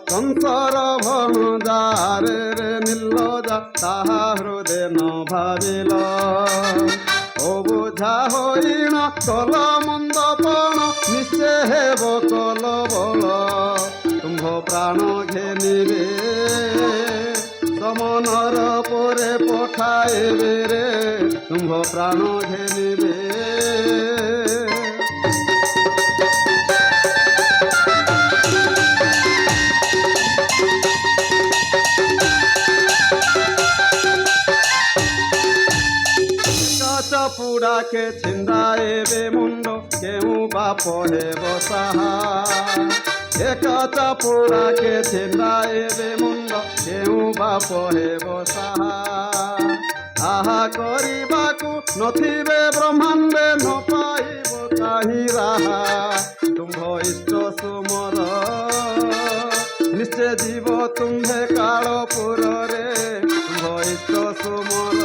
କଂସର ଭଣଜାରେ ରେ ନିର୍ଲଜା, ତାହା ହୃଦେ ନ ଭାବିଲ। ଓ ବୁଝା ହରିଣ କଲ ମନ୍ଦପଣ, ନିଶ୍ଚୟ ହେବ କଲ ବଳ। ତୁମ୍ଭ ପ୍ରାଣ ଘେନିବେ, ସମନର ପରେ ପଠାଇବେ ରେ, ତୁମ୍ଭ ପ୍ରାଣ ଘେନିବେ। ପୁଡ଼ାକେ ଛିଣ୍ଡାଇବେ ମୁଣ୍ଡ, କେଉଁ ବାପ ହେବ ସାହା। ଏକ ଚାପୁଡ଼ାକେ ଛିଣ୍ଡାଇବେ ମୁଣ୍ଡ, କେଉଁ ବାପ ହେବ ସାହା। ଆହା କରିବାକୁ ନଥିବେ ବ୍ରହ୍ମାଣ୍ଡେ, ନ ପାଇବ କାହିଁ ରାହା। ତୁମ୍ଭ ଇଷ୍ଟ ସୁମର, ନିଶ୍ଚୟ ଯିବ ତୁମ୍ଭେ କାଳପୁରରେ, ତୁମ୍ଭ ଇଷ୍ଟ ସୁମର।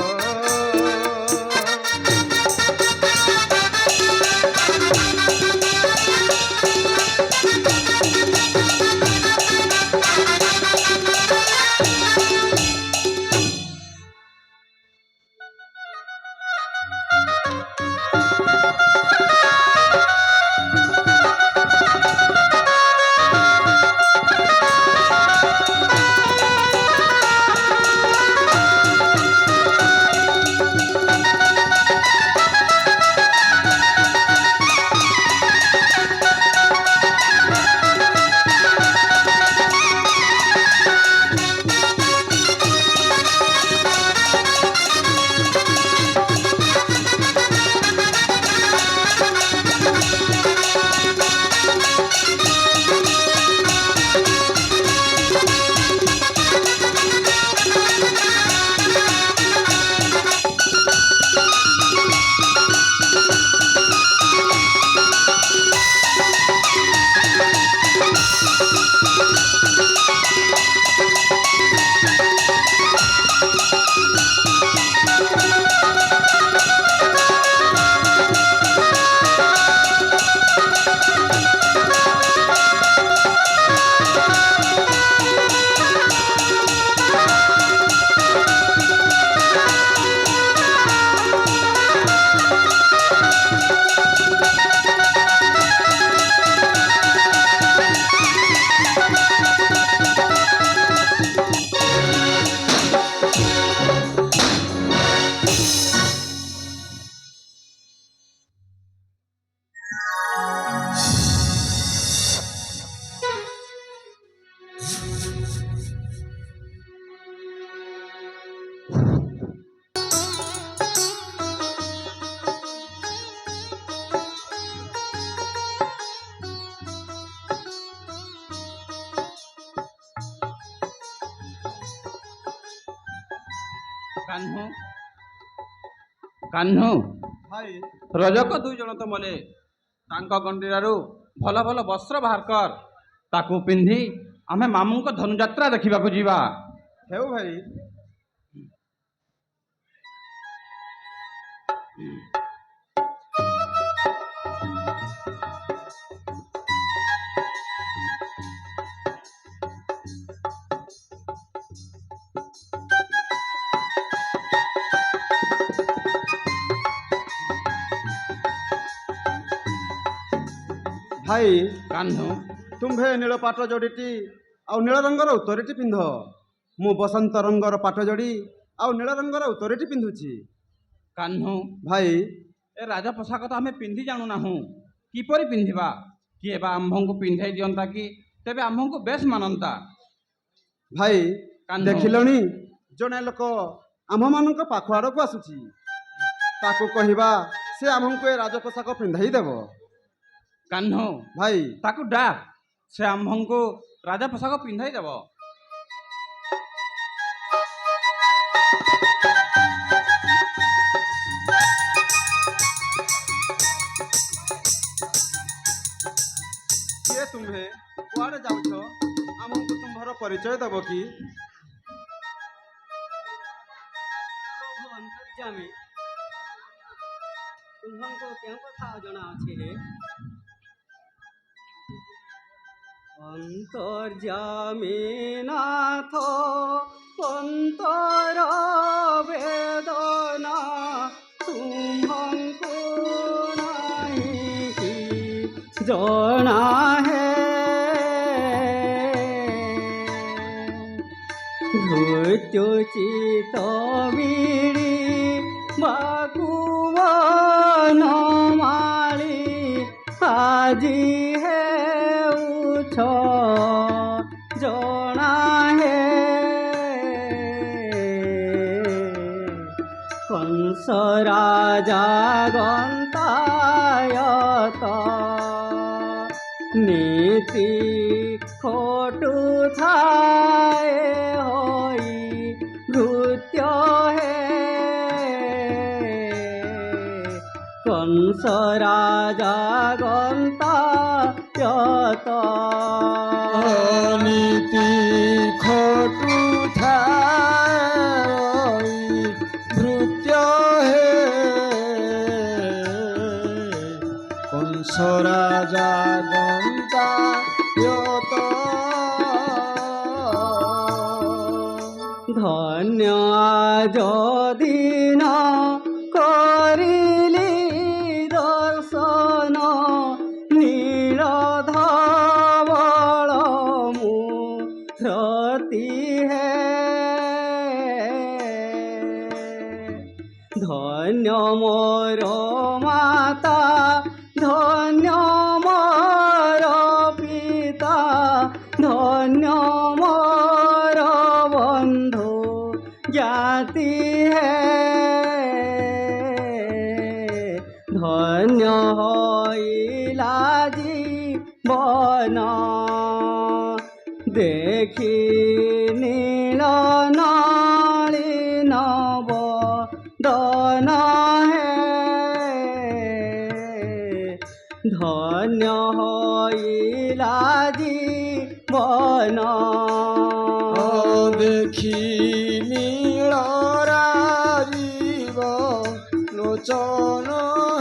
କାହ୍ନୁ କାହ୍ନୁ ଭାଇ ରଜକ ଦୁଇ ଜଣ ତ ମଲେ, ତାଙ୍କ ଗଣ୍ଡିରାରୁ ଭଲ ଭଲ ବସ୍ତ୍ର ବାହାର କର, ତାକୁ ପିନ୍ଧି ଆମେ ମାମୁଙ୍କ ଧନୁଯାତ୍ରା ଦେଖିବାକୁ ଯିବା। ହେଉ ଭାଇ। ଭାଇ କାହ୍ନୁ ତୁମ୍ଭେ ନୀଳ ପାଟ ଯୋଡ଼ିଟି ଆଉ ନୀଳ ରଙ୍ଗର ଉତ୍ତରୀଟି ପିନ୍ଧ। ମୁଁ ବସନ୍ତ ରଙ୍ଗର ପାଟ ଯୋଡ଼ି ଆଉ ନୀଳ ରଙ୍ଗର ଉତ୍ତରୀଟି ପିନ୍ଧୁଛି। କାହ୍ନୁ ଭାଇ ଏ ରାଜ ପୋଷାକ ତ ଆମେ ପିନ୍ଧି ଜାଣୁନାହୁଁ, କିପରି ପିନ୍ଧିବା? କିଏ ବା ଆମ୍ଭଙ୍କୁ ପିନ୍ଧାଇ ଦିଅନ୍ତା କି ତେବେ ଆମ୍ଭଙ୍କୁ ବେଶ ମାନନ୍ତା। ଭାଇ କାହ୍ନୁ। ଦେଖିଲଣି ଜଣେ ଲୋକ ଆମ୍ଭମାନଙ୍କ ପାଖ ଆଡ଼କୁ ଆସୁଛି, ତାକୁ କହିବା ସେ ଆମକୁ ଏ ରାଜ ପୋଷାକ ପିନ୍ଧାଇ ଦେବ। କାହ୍ନୁ ଭାଇ ତାକୁ ଡାକ, ସେ ଆମ୍ଭଙ୍କୁ ରାଜା ପୋଷାକ ପିନ୍ଧାଇ ଦେବ। କିଏ ତୁମ୍ଭେ? କୁଆଡ଼େ ଯାଉଛ? ଆମକୁ ତୁମ୍ଭର ପରିଚୟ ଦେବ କି? ପ୍ରଭୁ ଅନ୍ତର୍ଯ୍ୟାମୀ, ତୁମ୍ଭଙ୍କୁ କେଉଁ କଥା ଜଣାଅଛି ହେ? ଅନ୍ତର୍ଯ୍ୟାମୀ ନାଥ ଅନ୍ତର ବେଦନା ତୁମ୍ଭଙ୍କୁ ନାହିଁ କି ଜଣା ହେ। ଧୃତ୍ୟଚିତ ବିଡ଼ି ବାକୁବନ ମାଳି ଆଜି ହେଉଛ ଜଣା ହେ। କଂସ ରାଜା ଗନ୍ତାୟତ ନୀତି ଖଟୁଥାଏ ହୋଇ ଭୃତ୍ୟ ହେ। କଂସ ରାଜା ଗନ୍ତାୟତ নীতি খটুথাই ভৃত্য হে কংস রাজা গন্তা ধন্য যদিন করিলি দর্শন নীল ধবল মুরতি হে। ধন্য মোর মাতা ধন্য মোর পিতা ধন্য মোর বন্ধু জ্ঞাতি হে। ধন্য হইলা জীবন দেখি নীল নলিন বদন হে। ধন্য হইলা জীবন দেখি নীল রাজীব লোচন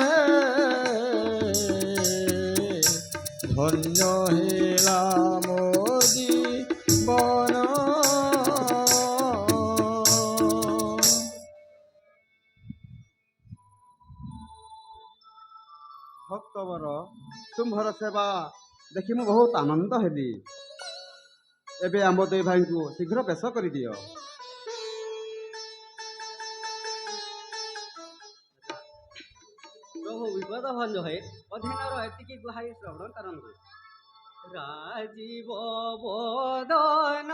হে ধন্য হেলা মোদি বন। ଭକ୍ତବର ତୁମ୍ଭର ସେବା ଦେଖି ମୁଁ ବହୁତ ଆନନ୍ଦ ହେଲି। ଏବେ ଆମ ଦୁଇ ଭାଇଙ୍କୁ ଶୀଘ୍ର ବେଶ କରିଦିଅ। ପ୍ରଭୁ ବିପଦ ଭଞ୍ଜ ହେ ଅଧୀନର ଏତିକି ଗୁହାରି ଶ୍ରବଣ କରନ୍ତୁ। ରାଜୀବ ବଦନ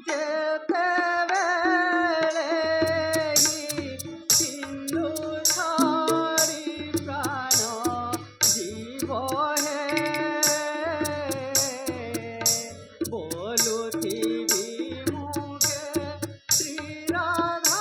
ଯେତେବେଳେ ସିନ୍ଧୁ ଛାଡ଼ି ପ୍ରାଣ ଜୀବ ହେ। ବୋଲୁଥିବି ମୁଖେ ଶ୍ରୀରାଧା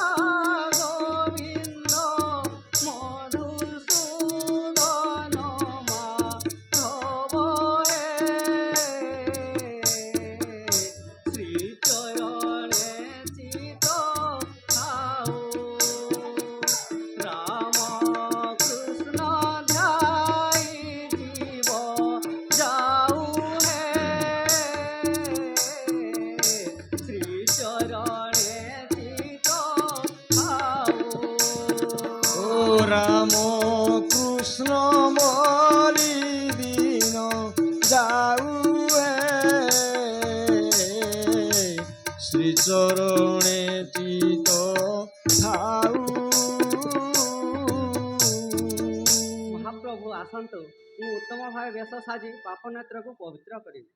চরণে চিত ଥାଉ। ମହାପ୍ରଭୁ ଆସନ୍ତୁ, ମୁଁ ଉତ୍ତମ ଭାବେ ବେଶ ସାଜି ପାପ ନେତ୍ରକୁ ପବିତ୍ର କରିବି।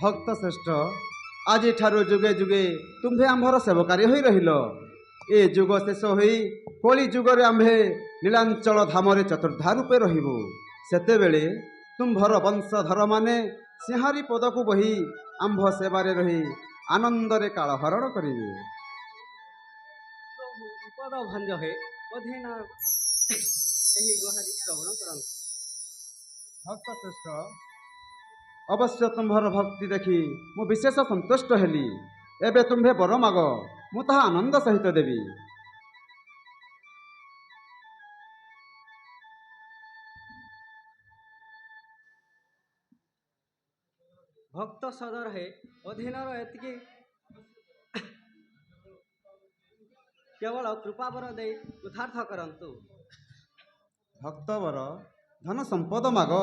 ଭକ୍ତ ଶ୍ରେଷ୍ଠ, ଆଜିଠାରୁ ଯୁଗେ ଯୁଗେ ତୁମ୍ଭେ ଆମ୍ଭର ସେବକାରୀ ହୋଇ ରହିଲ। ଏ ଯୁଗ ଶେଷ ହୋଇ କଳି ଯୁଗରେ ଆମ୍ଭେ ନୀଳାଞ୍ଚଳ ଧାମରେ ଚତୁର୍ଦ୍ଧା ରୂପେ ରହିବୁ। ସେତେବେଳେ ତୁମ୍ଭର ବଂଶଧରମାନେ ସିଂହାରୀ ପଦକୁ ବହି ଆମ୍ଭ ସେବାରେ ରହି ଆନନ୍ଦରେ କାଳହରଣ କରିବେ। ପ୍ରଭୁ ବିପଦ ଭଞ୍ଜ ହେ ଅଧୀନ ଏହି ଗୁହାରି ଶ୍ରବଣ କରନ୍ତୁ। ଭକ୍ତ ଶ୍ରେଷ୍ଠ, ଅବଶ୍ୟ ତୁମ୍ଭର ଭକ୍ତି ଦେଖି ମୁଁ ବିଶେଷ ସନ୍ତୁଷ୍ଟ ହେଲି। ଏବେ ତୁମ୍ଭେ ବର ମାଗ, ମୁଁ ତାହା ଆନନ୍ଦ ସହିତ ଦେବି। ଭକ୍ତ ସଦର ହେ ଅଧୀନର ଏତିକି କେବଳ କୃପାବର ଦେଇ କୃତାର୍ଥ କରନ୍ତୁ। ଭକ୍ତବର ଧନ ସମ୍ପଦ ମାଗ।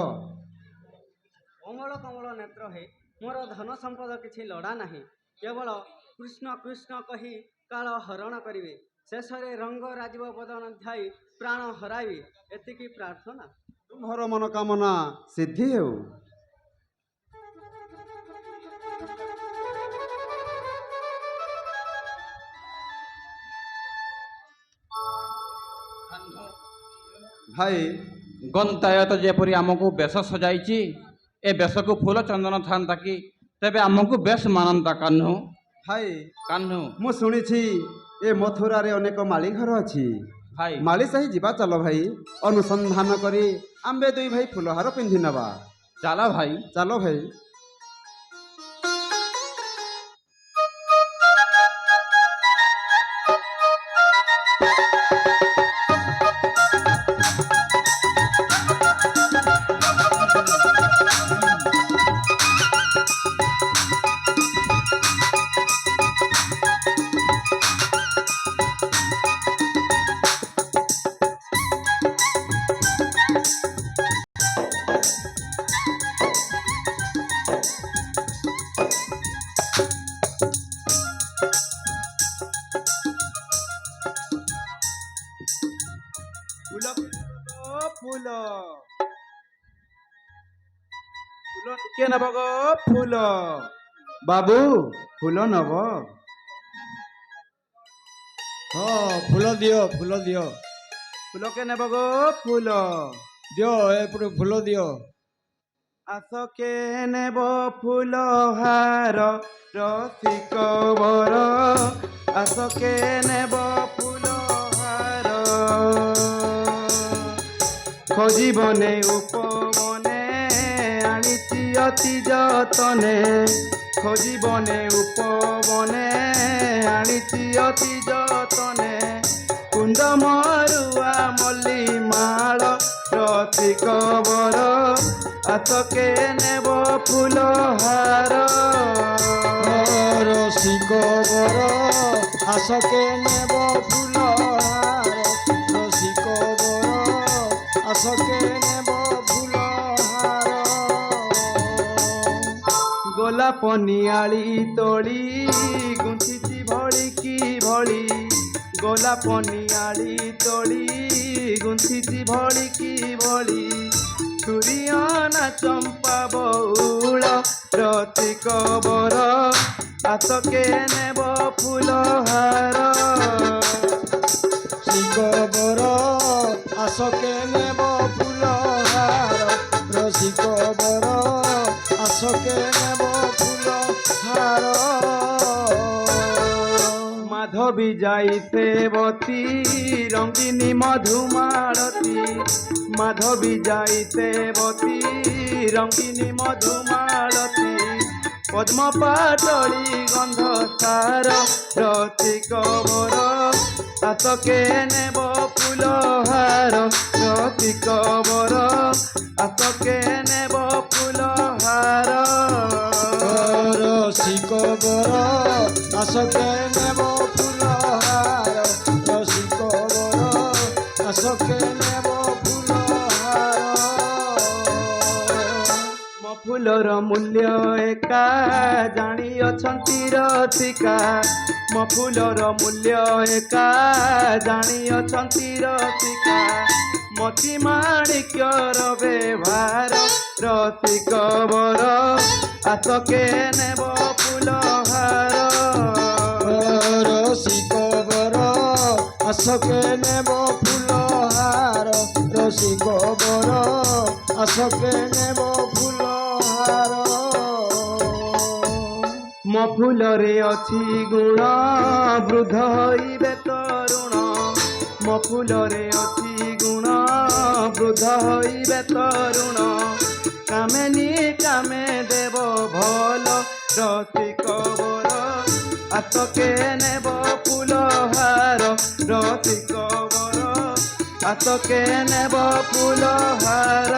ଅମଳ କମଳ ନେତ୍ର ହେ ମୋର ଧନ ସମ୍ପଦ କିଛି ଲୋଡ଼ା ନାହିଁ। କେବଳ କୃଷ୍ଣ କୃଷ୍ଣ କହି କାଳ ହରଣ କରିବେ। ଶେଷରେ ରଙ୍ଗ ରାଜୀବ ବଦନ ଧ୍ୟାଇ ପ୍ରାଣ ହରାଇବି, ଏତିକି ପ୍ରାର୍ଥନା। ତୁମ୍ଭର ମନୋକାମନା ସିଦ୍ଧି ହେଉ। ଭାଇ, ଗନ୍ତାୟତ ଯେପରି ଆମକୁ ବେଶ ସଜାଇଛି, ଏ ବେଶକୁ ଫୁଲ ଚନ୍ଦନ ଥାନ୍ତା କି ତେବେ ଆମକୁ ବେଶ ମାନନ୍ତା। କାହ୍ନୁ ଭାଇ, କାହ୍ନୁ ମୁଁ ଶୁଣିଛି ଏ ମଥୁରାରେ ଅନେକ ମାଳି ଘର ଅଛି। ଭାଇ, ମାଳି ସାହି ଯିବା ଚାଲ ଭାଇ। ଅନୁସନ୍ଧାନ କରି ଆମ୍ଭେ ଦୁଇ ଭାଇ ଫୁଲହାର ପିନ୍ଧି ନେବା। ଚାଲ ଭାଇ। ଚାଲ ଭାଇ। ଫୁଲ ଟିକେ ନେବ ଗো ଫୁଲ। ବାବୁ, ଫୁଲ ନବ? ହଁ, ଫୁଲ ଦିଅ, ଫୁଲ ଦିଅ। ଫୁଲ କେ ନେବ ଗো ଫୁଲ? ଦିଅ, ଏପଟେ ଫୁଲ ଦିଅ। ଆସ କେ ନେବ ଫୁଲ ହାର ରସିକ ବର। ଆସ କେ ନେବ ଫୁଲ ହାର। ଖୋଜିବନେ ଉପବନେ ଆଣିଛି ଅତି ଯତନେ। ଖୋଜିବନେ ଉପବନେ ଆଣିଛି ଅତି ଯତନେ। କୁଣ୍ଡ ମରୁଆ ମଲ୍ଲି ମାଳ ରସିକ ବର। ଆସ କେ ନେବ ଫୁଲ ହାର। ରସିକ ବର, ଆସ କେ ନେବ ଫୁଲ ହାର। ରସିକ ବର, ଆସ କେ ନେବ ଫୁଲ ହାର। ଗୋଲାପ ନିଆଳି ତୋଳି ଗୁନ୍ଥିଛି ଭଳି କି ଭଳି। ଗୋଲାପ ନିଆଳି ତୋଳି ଗୁନ୍ଥିଛି ଭଳି କି ଭଳି। ସୂର୍ଯ୍ୟନା ଚମ୍ପା ବଉଳ ରସିକ ବର। ଆସ କେ ନେବ ଫୁଲ ହାର। ରସିକ ବର, ଆସ କେ ନେବ ଫୁଲ ହାର। ରସିକ ବର, ଆସ କେ ନେବ ଫୁଲ ହାର। ମାଧବୀ ଯାଇ ସେବତୀ ରଙ୍ଗିନୀ ମଧୁମାଳତୀ। ମାଧବୀ ଯାଇ ସେବତୀ ରଙ୍ଗିନୀ ମଧୁମାଳତୀ। পদ্ম পাতলি গন্ধ সার রসিক বর আতকে নেব ফুল হার রসিক বর আতকে নেব ফুল হার রসিক বর আসকে নেব ফুল হার রসিক বর আসকে নেব ফুল হার ମୋ ଫୁଲର ମୂଲ୍ୟ ଏକା ଜାଣିଅଛନ୍ତି ରସିକା ମୋ ଫୁଲର ମୂଲ୍ୟ ଏକା ଜାଣିଅଛନ୍ତି ରସିକା ମୋତି ମାଣିକ୍ୟର ବ୍ୟବହାର ରସିକ ବର ଆସକେ ନେବ ଫୁଲ ହାର রসিক বর আসকে নেব ফুল হার রসিক বর আসকে নেব ফুল হার ମୋ ଫୁଲରେ ଅଛି ଗୁଣ ବୃଦ୍ଧ ହୋଇବେ ତରୁଣ ମୋ ଫୁଲରେ ଅଛି ଗୁଣ ବୃଦ୍ଧ ହୋଇବେ ତରୁଣ କାମେନି କାମେ ଦେବ ଭଲ ରସିକ ବର ଆତକେ ନେବ ଫୁଲ ହାର ରସିକ ବର ଆତକେ ନେବ ଫୁଲ ହାର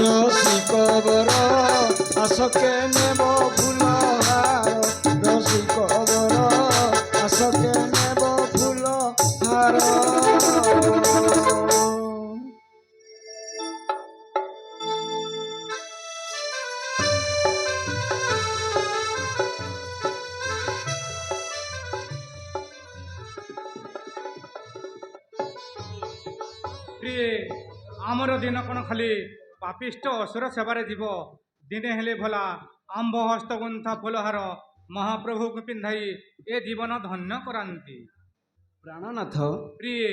রসিক বর আসকে নেব ফুল হার রসিক বর আসকে নেব ফুল হার ପ୍ରିୟେ ଆମର ଦିନ କ'ଣ ଖାଲି ପାପିଷ୍ଟ ଅସୁର ସେବାରେ ଯିବ ଦିନେ ହେଲେ ଭଲା ଆମ୍ଭ ହସ୍ତଗୁନ୍ଥା ଫୁଲହାର ମହାପ୍ରଭୁକୁ ପିନ୍ଧାଇ ଏ ଜୀବନ ଧନ୍ୟ କରାନ୍ତି। ପ୍ରାଣନାଥ ପ୍ରିୟେ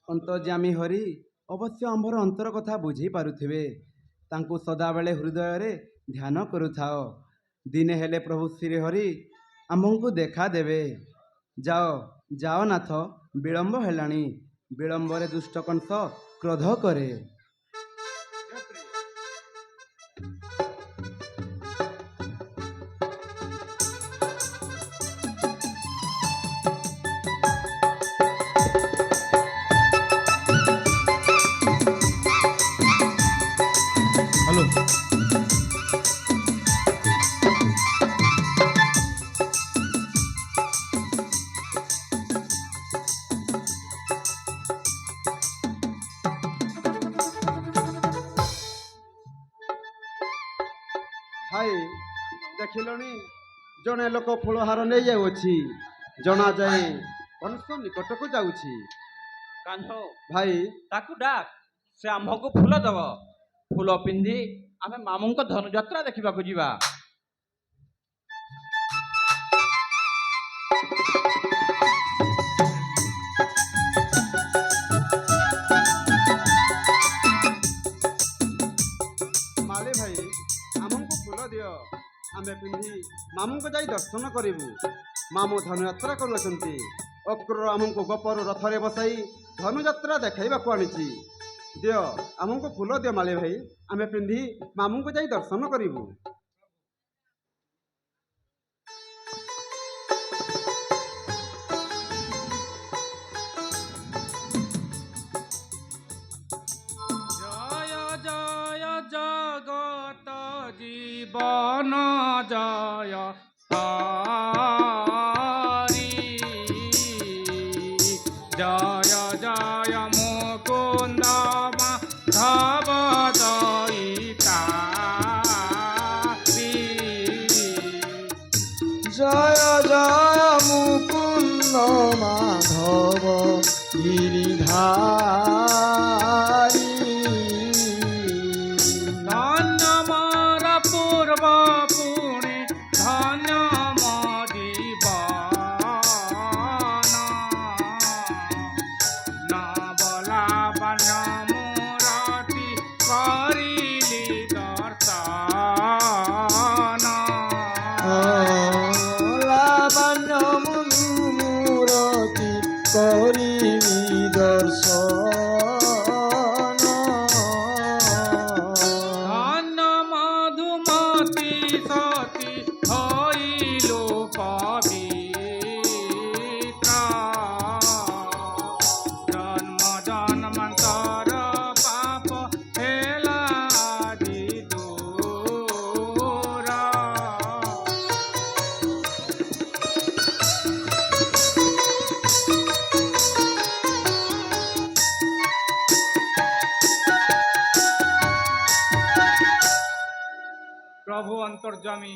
ଅନ୍ତର୍ଯାମୀ ହରି ଅବଶ୍ୟ ଆମ୍ଭର ଅନ୍ତର କଥା ବୁଝି ପାରୁଥିବେ ତାଙ୍କୁ ସଦାବେଳେ ହୃଦୟରେ ଧ୍ୟାନ କରୁଥାଅ ଦିନେ ହେଲେ ପ୍ରଭୁ ଶ୍ରୀହରି ଆମ୍ଭଙ୍କୁ ଦେଖା ଦେବେ ଯାଅ ଯାଅ ନାଥ ବିଳମ୍ବ ହେଲାଣି ବିଳମ୍ବରେ ଦୁଷ୍ଟ କଂସ କ୍ରୋଧ କରେ ହ୍ୟାଲୋ ଭାଇ ଦେଖିଲଣି ଜଣେ ଲୋକ ଫୁଲହାର ନେଇଯାଉଅଛି ଜଣାଯାଏ କଂସ ନିକଟକୁ ଯାଉଛି କାହ୍ନ ଭାଇ ତାକୁ ଡାକ ସେ ଆମ୍ଭକୁ ଫୁଲ ଦବ ଫୁଲ ପିନ୍ଧି ଆମେ ମାମୁଙ୍କ ଧନୁଯାତ୍ରା ଦେଖିବାକୁ ଯିବା ମାଳି ଭାଇ ଆମକୁ ଫୁଲ ଦିଅ ଆମେ ପିନ୍ଧି ମାମୁଙ୍କୁ ଯାଇ ଦର୍ଶନ କରିବୁ ମାମୁଁ ଧନୁଯାତ୍ରା କରୁଅଛନ୍ତି ଅକ୍ରୂର ଆମକୁ ଗୋପରୁ ରଥରେ ବସାଇ ଧନୁଯାତ୍ରା ଦେଖାଇବାକୁ ଆଣିଛି ଦିଅ ଆମକୁ ଫୁଲ ଦିଅ ମାଳି ଭାଇ ଆମେ ପିନ୍ଧି ମାମୁଙ୍କୁ ଯାଇ ଦର୍ଶନ କରିବୁ ଜୟ ଜୟ ଜଗତ ଜୀବନ ଜୟ ହରି ଜୟ ଜୟ ମୁକୁନ୍ଦ ମାଧବ ଦଇତାରି জয় জয় মুকুন্দ মাধব গিরিধারী ধন্য মর পূর্ব পুণে ধন্য মদিবন নবলা বন মুরতি করিলি দর্শন লাবণ্য মূরতি করিলি দর্শন ପ୍ରଭୁ ଅନ୍ତର୍ଯାମୀ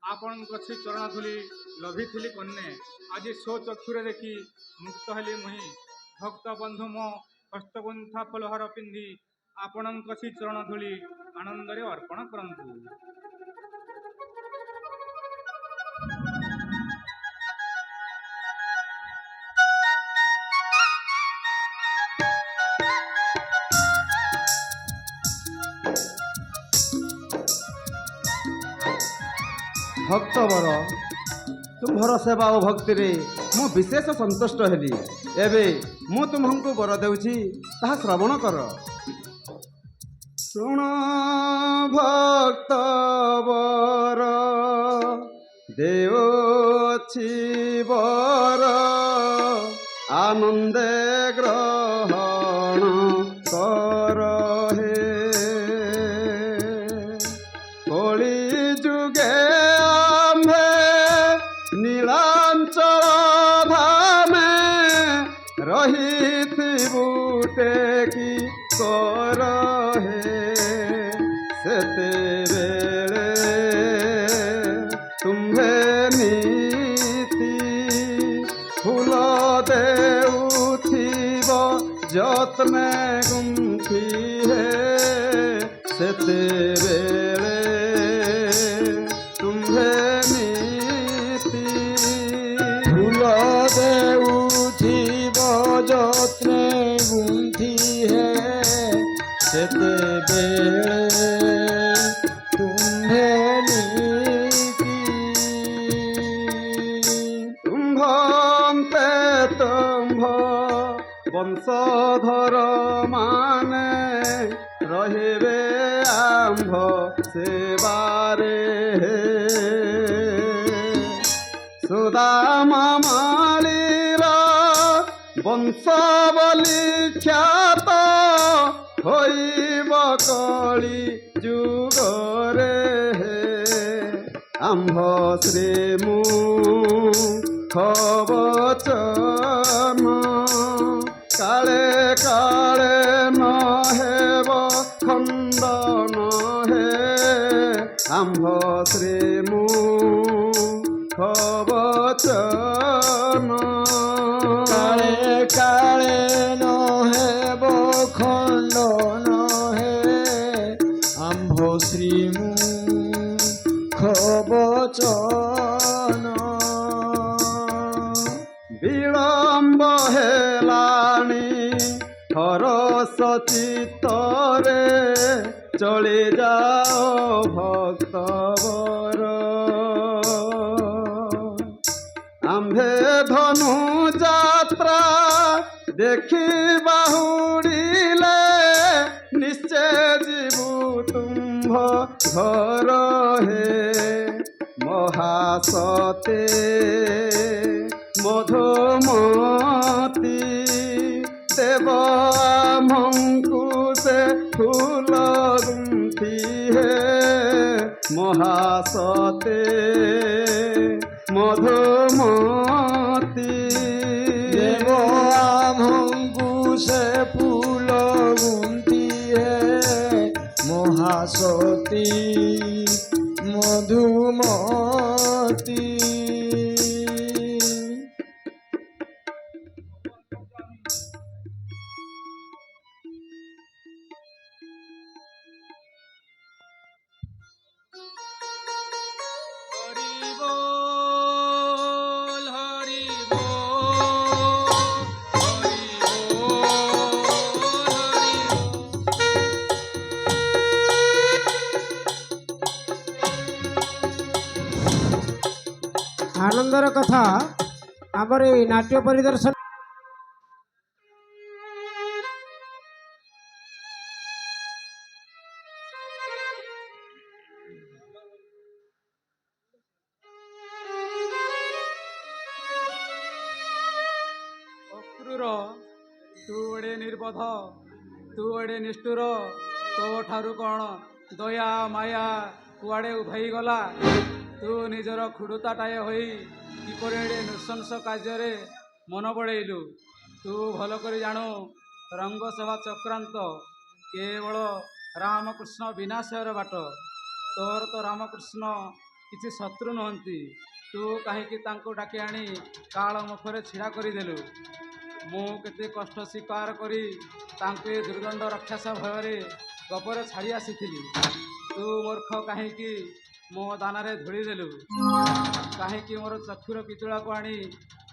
ଆପଣଙ୍କ ଶ୍ରୀ ଚରଣ ଧୂଳି ଲଭିଥିଲି କନ୍ୟା ଆଜି ସ୍ୱଚକ୍ଷୁରେ ଦେଖି ମୁକ୍ତ ହେଲି ମୁହିଁ ଭକ୍ତ ବନ୍ଧୁ ମୋ ହସ୍ତଗୁନ୍ଥା ଫୁଲହାର ପିନ୍ଧି ଆପଣଙ୍କ ଶ୍ରୀ ଚରଣ ଧୂଳି ଆନନ୍ଦରେ ଅର୍ପଣ କରନ୍ତୁ। ଭକ୍ତବର ତୁମ୍ଭର ସେବା ଓ ଭକ୍ତିରେ ମୁଁ ବିଶେଷ ସନ୍ତୁଷ୍ଟ ହେଲି। ଏବେ ମୁଁ ତୁମ୍ଭଙ୍କୁ ବର ଦେଉଛି, ତାହା ଶ୍ରବଣ କର। ଶୁଣ ଭକ୍ତବର ଦେଉଛି ବର ଆନନ୍ଦେ ଗ୍ରହଣ କର ହେ କଳି ଯୁଗେ ଆମ୍ଭେ ନୀଳାଞ୍ଚଳ ଧାମେ ରହିଥିବୁ ଟେକି କର ହେ ସେତେବେଳେ ତୁମ୍ଭେ ନୀତି ଫୁଲ ଦେଉଥିବ ଯତ୍ନେ ଗୁନ୍ଥି ହେ ସେତେବେଳେ ତୁମ୍ଭେ ନୀତି ଫୁଲ ଦେଉଥିବ ଯତ୍ନେ ଗୁନ୍ଥି ହେ ସେତେବେଳେ ତୁମ୍ଭେ ନୀତି ତୁମ୍ଭନ୍ତେ ତୁମ୍ଭ ବଂଶଧର ମାନେ ରହିବେ ଆମ୍ଭ ସେବାରେ ସୁଦାମ ମାଳିର ବଂଶବଲି ଖ୍ୟାତ ହୋଇବ କଳି ଯୁଗରେ ଆମ୍ଭ ଶ୍ରୀମୁଖ ବଚନ କାଳେ କାଳେ ନ ହେବ ଖଣ୍ଡନ ହେ ଆମ୍ଭ ଶ୍ରୀମୁଖ ବଚନ କାଳେ କାଳେ ନ ହେବ ଖଣ୍ଡନ ହେ ଆମ୍ଭ ଶ୍ରୀମୁଖ ବଚନ ବିଳମ୍ବ ହେଲାଣି ହରସ ଚିତ୍ତରେ ଚଳି ଯାଅ ଭକ୍ତବର ଆମ୍ଭେ ଧନୁ ଯାତ୍ରା ଦେଖି ବାହୁଡ଼ିଲେ ନିଶ୍ଚୟ ଯିବୁ ତୁମ୍ଭ ଘର ହେ ମହାସତେ ମଧୁମତି ଦେବ ଆମଙ୍କୁ ସେ ଫୁଲ ଗୁନ୍ଥି ହେ ମହାସତେ ମଧୁମତି ଦେବ ଆମଙ୍କୁ ସେ ଫୁଲ ଗୁନ୍ଥି ହେ ମହାସତୀ ମଧୁମତି ଆନନ୍ଦର କଥା ଆମର ଏଇ ନାଟ୍ୟ ପରିଦର୍ଶନ ଅକ୍ରୂର ତୁ ଏଡ଼େ ନିର୍ବୋଧ ତୁ ଏଡ଼େ ନିଷ୍ଠୁର ତୋ ଠାରୁ କ'ଣ ଦୟା ମାୟା କୁଆଡ଼େ ଉଭେଇ ଗଲା ତୁ ନିଜର ଖୁଡ଼ୁତାଟାଏ ହୋଇ କିପରି ଏଡ଼େ ନୃଶଂସ କାର୍ଯ୍ୟରେ ମନ ବଳେଇଲୁ ତୁ ଭଲ କରି ଜାଣୁ ରଙ୍ଗ ସେବା ଚକ୍ରାନ୍ତ କେବଳ ରାମକୃଷ୍ଣ ବିନାଶର ବାଟ ତୋର ତ ରାମକୃଷ୍ଣ କିଛି ଶତ୍ରୁ ନୁହନ୍ତି। ତୁ କାହିଁକି ତାଙ୍କୁ ଡାକି ଆଣି କାଳ ମୁଖରେ ଛିଡ଼ା କରିଦେଲୁ? ମୁଁ କେତେ କଷ୍ଟ ସ୍ୱୀକାର କରି ତାଙ୍କୁ ଏ ଦୁର୍ଦଣ୍ଡ ରାକ୍ଷସ ଭୟରେ ଗପରେ ଛାଡ଼ି ଆସିଥିଲି। ତୁ ମୂର୍ଖ କାହିଁକି ମୋ ଦାନାରେ ଧୂଳି ଦେଲୁ? କାହିଁକି ମୋର ଚକ୍ଷୁର ପିତୁଳାକୁ ଆଣି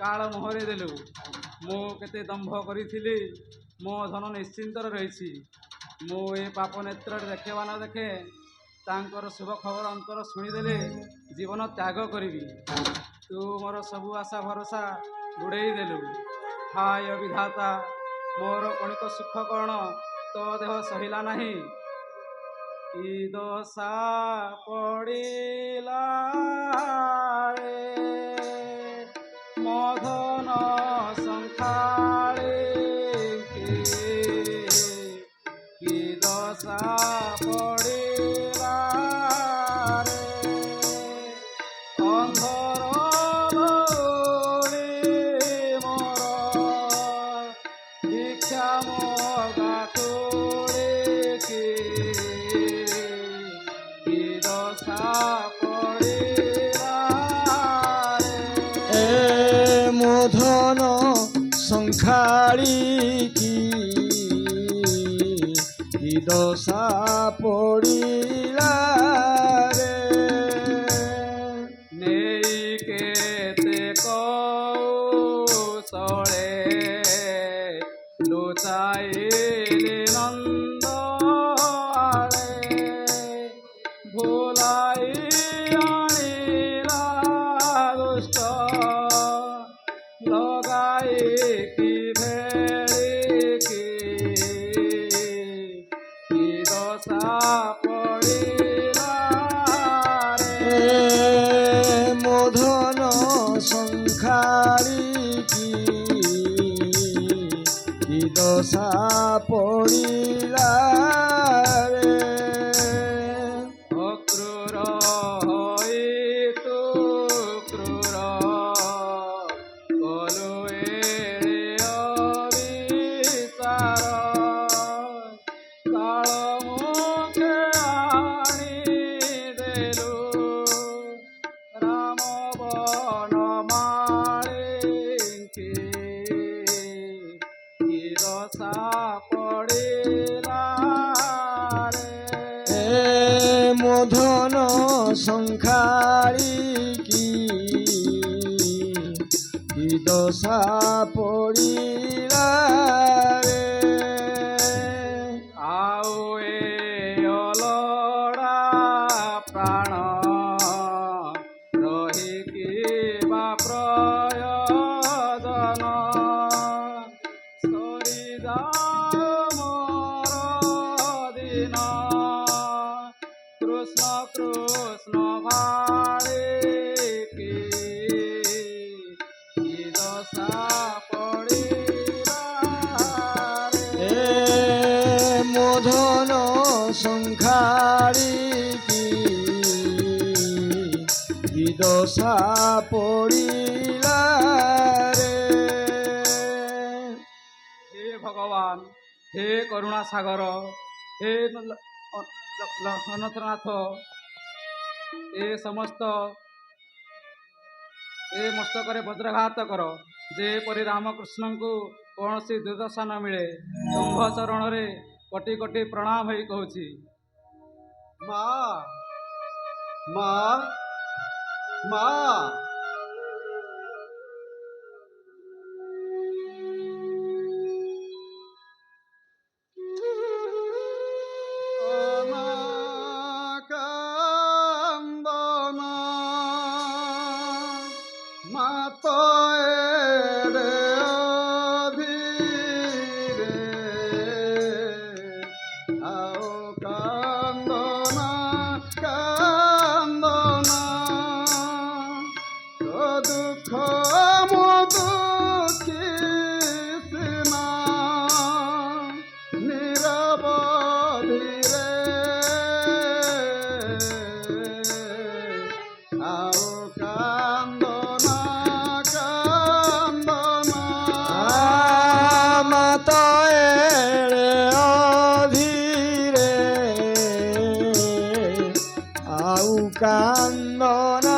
କାଳ ମୁହଁରେ ଦେଲୁ? ମୁଁ କେତେ ଦମ୍ଭ କରିଥିଲି, ମୋ ଧନ ନିଶ୍ଚିନ୍ତରେ ରହିଛି। ମୁଁ ଏ ପାପ ନେତ୍ରରେ ଦେଖେ ବା ନ ଦେଖେ ତାଙ୍କର ଶୁଭ ଖବର ଅନ୍ତର ଶୁଣିଦେଲେ ଜୀବନ ତ୍ୟାଗ କରିବି। ତୁ ମୋର ସବୁ ଆଶା ଭରସା ବୁଡ଼େଇ ଦେଲୁ। ହାୟ ବିଧାତା, ମୋର କଣିକ ସୁଖ କ'ଣ ତୋ ଦେହ ସହିଲା ନାହିଁ? କି ଦଶା ପଡ଼ିଲା ରେ ମଧନ ସଂଖାଳେ, କି ଦଶା ପଡ଼ିଲା ରେ ଅନ୍ଧର ଲଉଳି ମୋର ଭିକ୍ଷା ମଗା ତୋଳିକି, କି ଦଶା ପଡ଼ିଲା ରେ ମଧନ ସଂଖାଳି କି ଦଶା ପଡ଼ିଲା ରେ ନେଇ କେତେ କୌଶଳେ ଲୁଚାଇଲି ନନ୍ଦ ଆଳେ, ଭୁଲାଇ ଆଣିଲା ଦୁଷ୍ଟ ଲଗାଇ କି ଭେଳିକି, କି ଦଶା ପଡ଼ିଲା ରେ ମଧନ ସଂଖାଳି କି ଦଶା ପଡ଼ିଲା ରେ ଅକ୍ରୂର ହୋଇ ତୁ କ୍ରୂର କଲୁ ଏଡ଼େ ଅବିଚାର, କାଳ ମୁଖେ ଆଣି ଦେଲୁ ରାମ ବନମାଳିଙ୍କି, କି ଦଶା ପଡ଼ିଲା ରେ ମଧନ ସଂଖାଳି କି ଦଶା ପଡ଼ିଲା ରେ ଆଉ ଏ ଅଲୋଡ଼ା ପ୍ରାଣ ରହିକି ବା ପ୍ରୟୋଜନ, ସରିଯାଉ ମୋର ଦିନ କୃଷ୍ଣ କୃଷ୍ଣ ଭାଳିକି, କି ଦଶା ପଡ଼ିଲା ରେ ମଧନ ସଂଖାଳି କି ଦଶା ପଡ଼ିଲା ରେ ହେ ଭଗବାନ, ହେ କରୁଣା ସାଗର, ହେ ଅନନ୍ତନାଥ, ଏ ମସ୍ତକରେ ବଜ୍ରଘାତ କର, ଯେପରି ରାମକୃଷ୍ଣଙ୍କୁ କୌଣସି ଦୁର୍ଦଶା ନ ମିଳେ। ତୁମ୍ଭ ଚରଣରେ କୋଟି କୋଟି ପ୍ରଣାମ ହେଇ କହୁଛି। ମା ମା ମା ଅନାକାନ୍ଦନା ମାତ ଏଡ଼େ ଅଧୀରେ ଆଉ କାନ୍ଦନା କାନ୍ଦନା ଆଉ କାନ୍ଦନା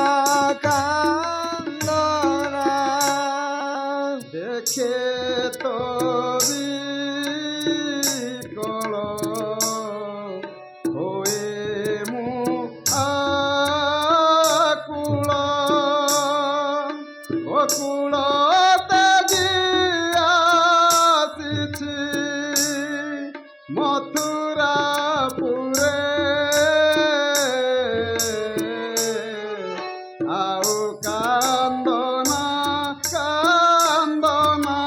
କାନ୍ଦନା ଦେଖେ ତ ବିକଳ ହୋଏ ମୁଁ ଆକୁଳ ଅକୁଳ ତେଜି ଆସିଛି ମଥୁରାପୁରେ ଆଉ କାନ୍ଦନା କାନ୍ଦନା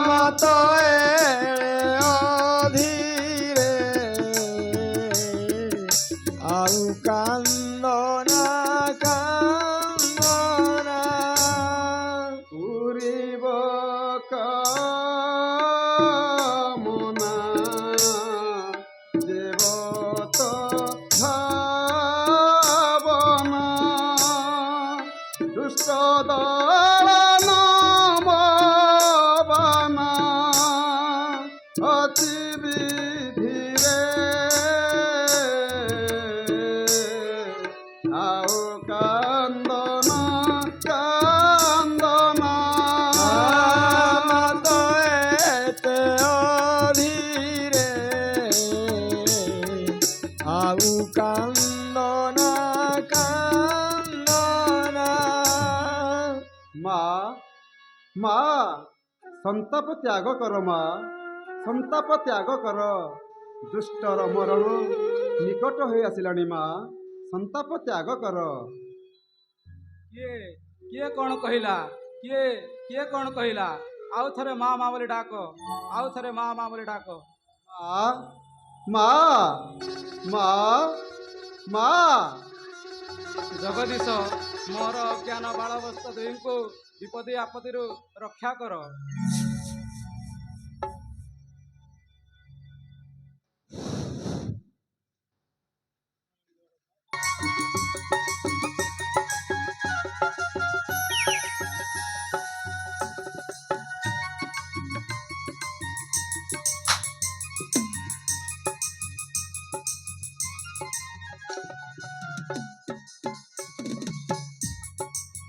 ମତ ଅଧୀରେ ଆଉ କାନ୍ଦନା କାନ୍ଦନା ପୁରିବ କାମନା ଦେବତ ଭାବନା ଦୁଷ୍ଟ ଦଳ ନମବାନା ଅତି ବିଧିରେ ଆଉ କାନ୍ଦନା କାନ୍ଦନା ମତ ଏତେ ଅଧୀରେ ଆଉ କାନ୍ଦନା କାନ୍ଦନା ମା ମା ସନ୍ତାପ ତ୍ୟାଗ କର ମା ସନ୍ତାପ ତ୍ୟାଗ କର ଦୁଷ୍ଟର ମରଣ ନିକଟ ହୋଇ ଆସିଲାଣି ମା ସନ୍ତାପ ତ୍ୟାଗ କର କିଏ କିଏ କ'ଣ କହିଲା କିଏ କିଏ କ'ଣ କହିଲା ଆଉ ଥରେ ମା ମା ବୋଲି ଡାକ ଆଉ ଥରେ ମା ମା ବୋଲି ଡାକ ମା ମା ମା ଜଗଦୀଶ ମୋର ଅଜ୍ଞାନ ବାଳବସ୍ତ ଦୁହିଁଙ୍କୁ ବିପଦ ଆପତ୍ତିରୁ ରକ୍ଷା କର।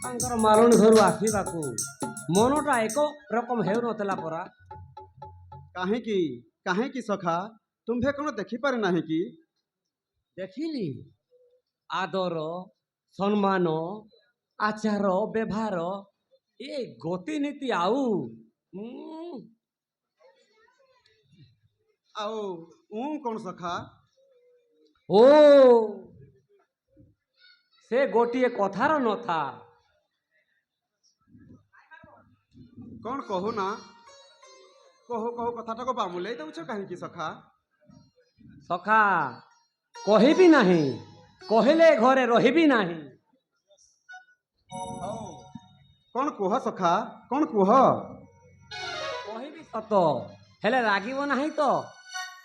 ତାଙ୍କର ମାଲଣୀ ଘରୁ ଆସିବାକୁ ମନଟା ଏକ ରକମ ହେଉନଥିଲା ପରା। କାହିଁକି କାହିଁକି ସଖା ତୁମ୍ଭେ କ'ଣ ଦେଖିପାରେ ନାହିଁ କି ଦେଖିଲି ଆଦର ସମ୍ମାନ ଆଚାର ବ୍ୟବହାର ଏ ଗତିନୀତି ଆଉ ଆଉ କ'ଣ ସଖା ଓ ସେ ଗୋଟିଏ କଥାର ନଥା। କ'ଣ କହୁନା କହୁ କହୁ କଥାଟାକୁ ବାମୁଲେଇ ଦେଉଛ କାହିଁକି ସଖା ସଖା କହିବି ନାହିଁ କହିଲେ ଘରେ ରହିବି ନାହିଁ। କ'ଣ କୁହ ସଖା କ'ଣ କୁହ କହିବି ସତ ହେଲେ ରାଗିବ ନାହିଁ ତ।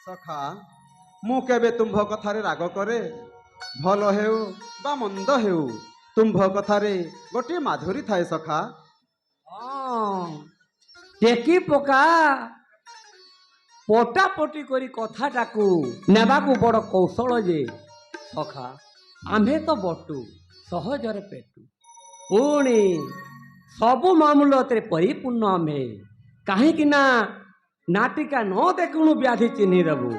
ସଖା ମୁଁ କେବେ ତୁମ୍ଭ କଥାରେ ରାଗ କରେ ଭଲ ହେଉ ବା ମନ୍ଦ ହେଉ ତୁମ୍ଭ କଥାରେ ଗୋଟିଏ ମାଧୁରୀ ଥାଏ ସଖା। ଟେକି ପକା ପଟାପଟି କରି କଥାଟାକୁ ନେବାକୁ ବଡ଼ କୌଶଳ ଯେ ସଖା ଆମ୍ଭେ ତ ବଟୁ ସହଜରେ ପେଟୁ ପୁଣି ସବୁ ମାମଲତରେ ପରିପୂର୍ଣ୍ଣ ଆମ୍ଭେ କାହିଁକି ନା ନାଟିକା ନ ଦେଖୁଣୁ ବ୍ୟାଧି ଚିହ୍ନି ଦେବୁ।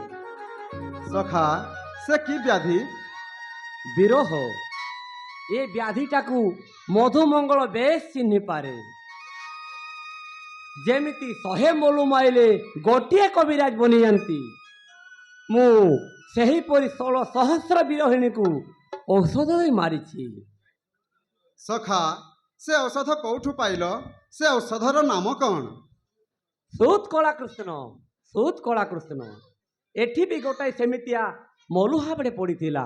ସଖା ସେ କି ବ୍ୟାଧି ବିରହ ଏ ବ୍ୟାଧିଟାକୁ ମଧୁମଙ୍ଗଳ ବେଶ ଚିହ୍ନି ପାରେ। ଯେମିତି 100 ମଲୁ ମାଇଲେ ଗୋଟିଏ କବିରାଜ ବନିଯାନ୍ତି ମୁଁ ସେହିପରି 16 ସହସ୍ର ବିରହିଣୀକୁ ଔଷଧ ଦେଇ ମାରିଛି। ସଖା ସେ ଔଷଧ କୋଉଠୁ ପାଇଲ ସେ ଔଷଧର ନାମ କ'ଣ ସୁତ୍ କଳା କୃଷ୍ଣ ଏଠି ବି ଗୋଟାଏ ସେମିତିଆ ମଲୁ ଭାବରେ ପଡ଼ିଥିଲା।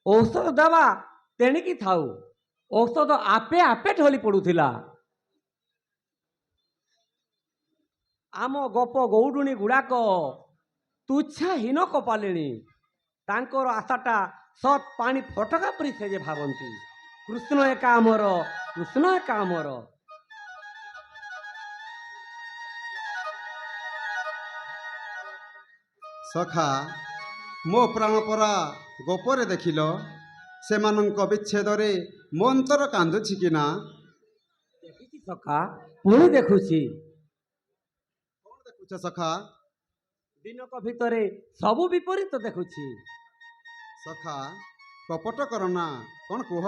ଔଷଧ ଦେବା ତେଣିକି ଥାଉ ଔଷଧ ଆପେ ଆପେ ଢଳି ପଡ଼ୁଥିଲା। ଆମ ଗୋପ ଗୌଡ଼ୁଣୀ ଗୁଡ଼ାକ ତୁଚ୍ଛାହୀନ କପାଳିଣୀ ତାଙ୍କର ଆଶାଟା ସତ୍ ପାଣି ଫଟକା ପରି ସେ ଯେ ଭାବନ୍ତି କୃଷ୍ଣ ଏକା ଆମର କୃଷ୍ଣ ଏକା ଆମର। ସଖା ମୋ ପ୍ରାଣ ପରା ଗୋପରେ ଦେଖିଲ ସେମାନଙ୍କ ବିଚ୍ଛେଦରେ ମନ୍ତର କାନ୍ଦୁଛି କି ନା? ଦେଖିଛି ସଖା, ପୁଣି ଦେଖୁଛି। କଣ ଦେଖୁଛ ସଖା? ଦିନକ ଭିତରେ ସବୁ ବିପରୀତ ଦେଖୁଛି। ସଖା କପଟ କର ନା, କଣ କୁହ?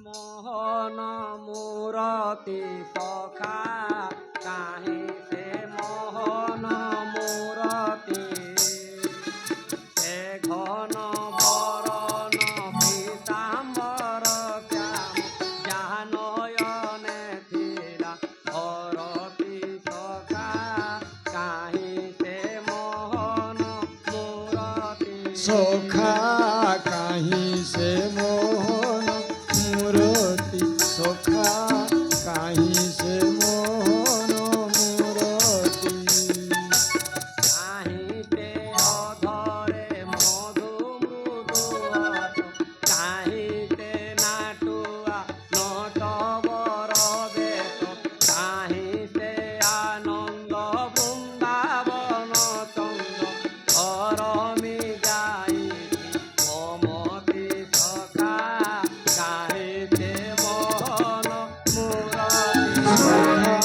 ମୋହନ ମୂରତି ସଖା, କାହିଁ ସେ ମୋହନ ମୂରତି, ସେ ଘନ ବରନ ପୀତାମ୍ବର ଶ୍ୟାମ, ଯାହା ନୟନେ ଥିଲା ଭରତି ସଖା, କାହିଁ ସେ ମୋହନ ମୂରତି। ସଖା କାହିଁ ସେ ମୋହନ ମୂରତି, ସଖା କାହିଁ ସେ ମୋହନ ମୂରତି। କାହିଁତେ ଅଧରେ ମଧୁ ମୃଦୁ ହାତ, କାହିଁତେ ନାଟୁଆ ନଟବର ବେଶ, କାହିଁତେ ଆନନ୍ଦ ବୃନ୍ଦାବନ ଚନ୍ଦ୍ର, ଧରମି ଯାଇକି ମମତି ସଖା, କାହିଁତେ ମୋହନ ମୂରତି। ସଖା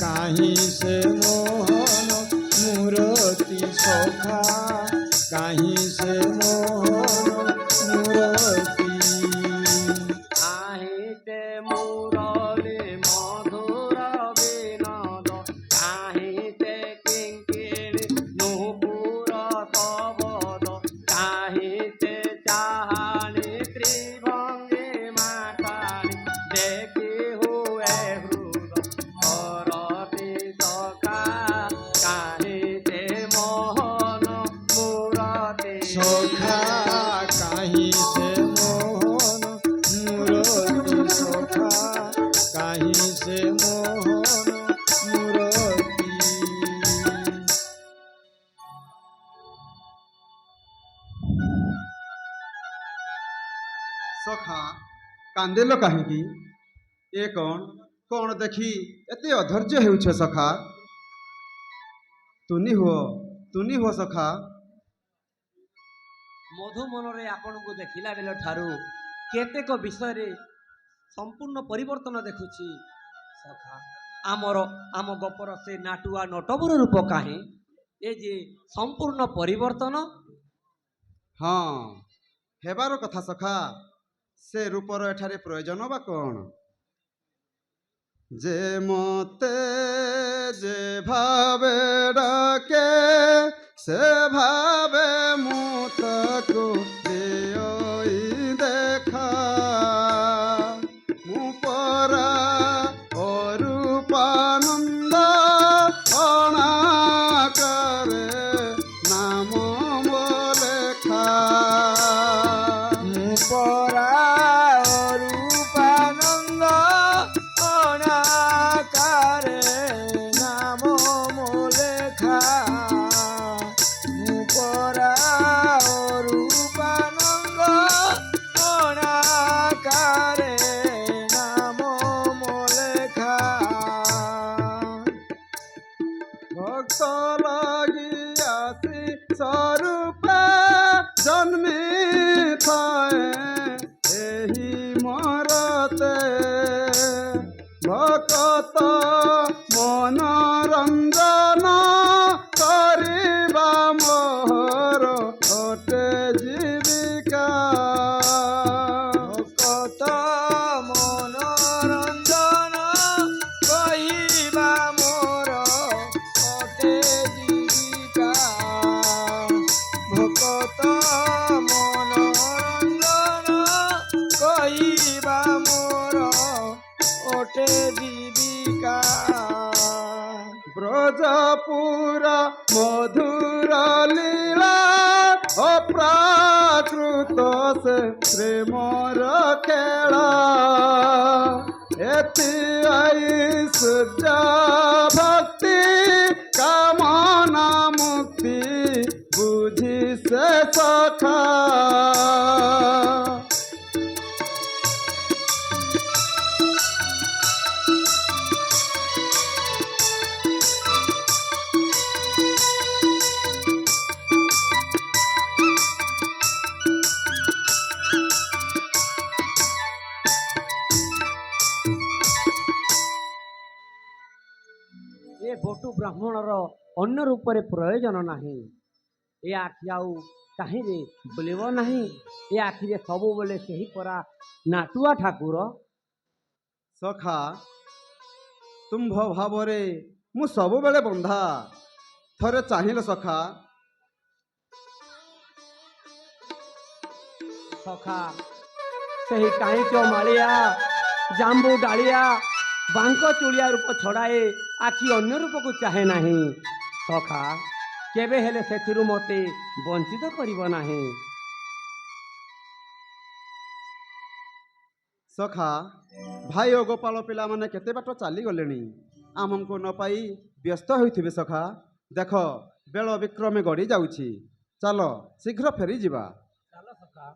କାହିଁ ସେ ମୋହନ ମୂରତି, ସଖା କାହିଁ ସେ ମୋହନ ମୂରତି। କାହିଁତେ ମୁରଲି ମଧୁର ବିନୋଦ, କାହିଁତେ କିଙ୍କିଣୀ ନୂପୁର ତବଦ, କାହିଁତେ ଚାହାଣି ତ୍ରିଭଙ୍ଗୀ ମାଟାଣି, ଦେଖି ହୁଏ ହୃଦ ଭରତି ସଖା, କାହିଁତେ ମୋହନ ମୂରତି। ସଖା କାହିଁ ସେ ମୋହନ ମୂରତି, ସଖା କାହିଁ ସେ ମୋହନ ମୂରତି। ସଖା କାନ୍ଦିଲ କାହିଁକି? ଏ କଣ ଦେଖି ଏତେ ଅଧୈର୍ଯ୍ୟ ହେଉଛ ସଖା? ତୁନି ହୁଅ ସଖା। ମଧୁ ମନରେ ଆପଣଙ୍କୁ ଦେଖିଲା ବେଳ ଠାରୁ କେତେକ ବିଷୟରେ ସମ୍ପୂର୍ଣ୍ଣ ପରିବର୍ତ୍ତନ ଦେଖୁଛି ସଖା। ଆମ ଗପର ସେ ନାଟୁଆ ନଟବର ରୂପ କାହିଁ, ଏ ଯେ ସମ୍ପୂର୍ଣ୍ଣ ପରିବର୍ତ୍ତନ। ହଁ ହେବାର କଥା ସଖା, ସେ ରୂପର ଏଠାରେ ପ୍ରୟୋଜନ ବା କଣ? ଯେ ମତେ ଯେ ଭାବେ ଡାକେ, ସେ ଭାବେ ମୁଁ ତାକୁ ଦିଅଇ ଦେଖା, ମୁଁ ପରା ଅରୂପାନନ୍ଦ ଅଣାକରେ ନାମ ଲେଖା। ମୁଁ ପରା ଅରୂପାନନ୍ଦ ଅନାକାରେ ନାମ ମୋ ଲେଖା, ମୁଁ ପରା ଅରୂପାନନ୍ଦ ଅନାକାରେ ନାମ ମୋ ଲେଖା। ଭକ୍ତ ଲାଗି ଆସି ସ୍ୱରୂପେ ଜନ୍ମି ଥାଏ ଏହି ମରତେ, ଭକତ ମନୋରଞ୍ଜନ କରିବା ମୋହର ଅଟେ ଜୀବିକା। ଭକତ ମନୋରଞ୍ଜନ କହିବା ମୋର ଅଟେ ଜୀବିକା, ଭକତ ମନୋରଞ୍ଜନ କହିବା ମୋର ଅଟେ ଜୀବିକା। ବ୍ରଜପୁର ମଧୁର ଲୀଳା ଅପ୍ରାକୃତ ସେ ପ୍ରେମର ଖେଳ, ଏଥି ଆଇ ସୂର୍ଯ୍ୟ ଭକ୍ତି କାମନା ମୁକ୍ତି ବୁଝି ସେ ସଖା। ଏ ବଟୁ ବ୍ରାହ୍ମଣର ଅନ୍ୟ ରୂପରେ ପ୍ରୟୋଜନ ନାହିଁ। ଏ ଆଖି ଆଉ କାହିଁରେ ବୁଲିବ ନାହିଁ। ଏ ଆଖିରେ ସବୁବେଳେ ସେହି ପରା ନାଟୁଆ ଠାକୁର। ସଖା, ତୁମ୍ଭ ଭାବରେ ମୁଁ ସବୁବେଳେ ବନ୍ଧା। ଥରେ ଚାହିଁଲେ ସଖା, ସଖା ସେହି କାହିଁଚ ମାଳିଆ ଜାମ୍ବୁ ଡାଳିଆ ବାଙ୍କ ଚୁଳିଆ ରୂପ ଛଡ଼ାଏ ଆଖି ଅନ୍ୟ ରୂପକୁ ଚାହେଁ ନାହିଁ। ସଖା କେବେ ହେଲେ ସେଥିରୁ ମୋତେ ବଞ୍ଚିତ କରିବ ନାହିଁ। ସଖା, ଭାଇ ଓ ଗୋପାଳ ପିଲାମାନେ କେତେ ବାଟ ଚାଲିଗଲେଣି। ଆମକୁ ନ ପାଇ ବ୍ୟସ୍ତ ହୋଇଥିବେ ସଖା। ଦେଖ ବେଳ ବିକ୍ରମେ ଗଡ଼ି ଯାଉଛି। ଚାଲ ଶୀଘ୍ର ଫେରିଯିବା। ଚାଲ ସଖା।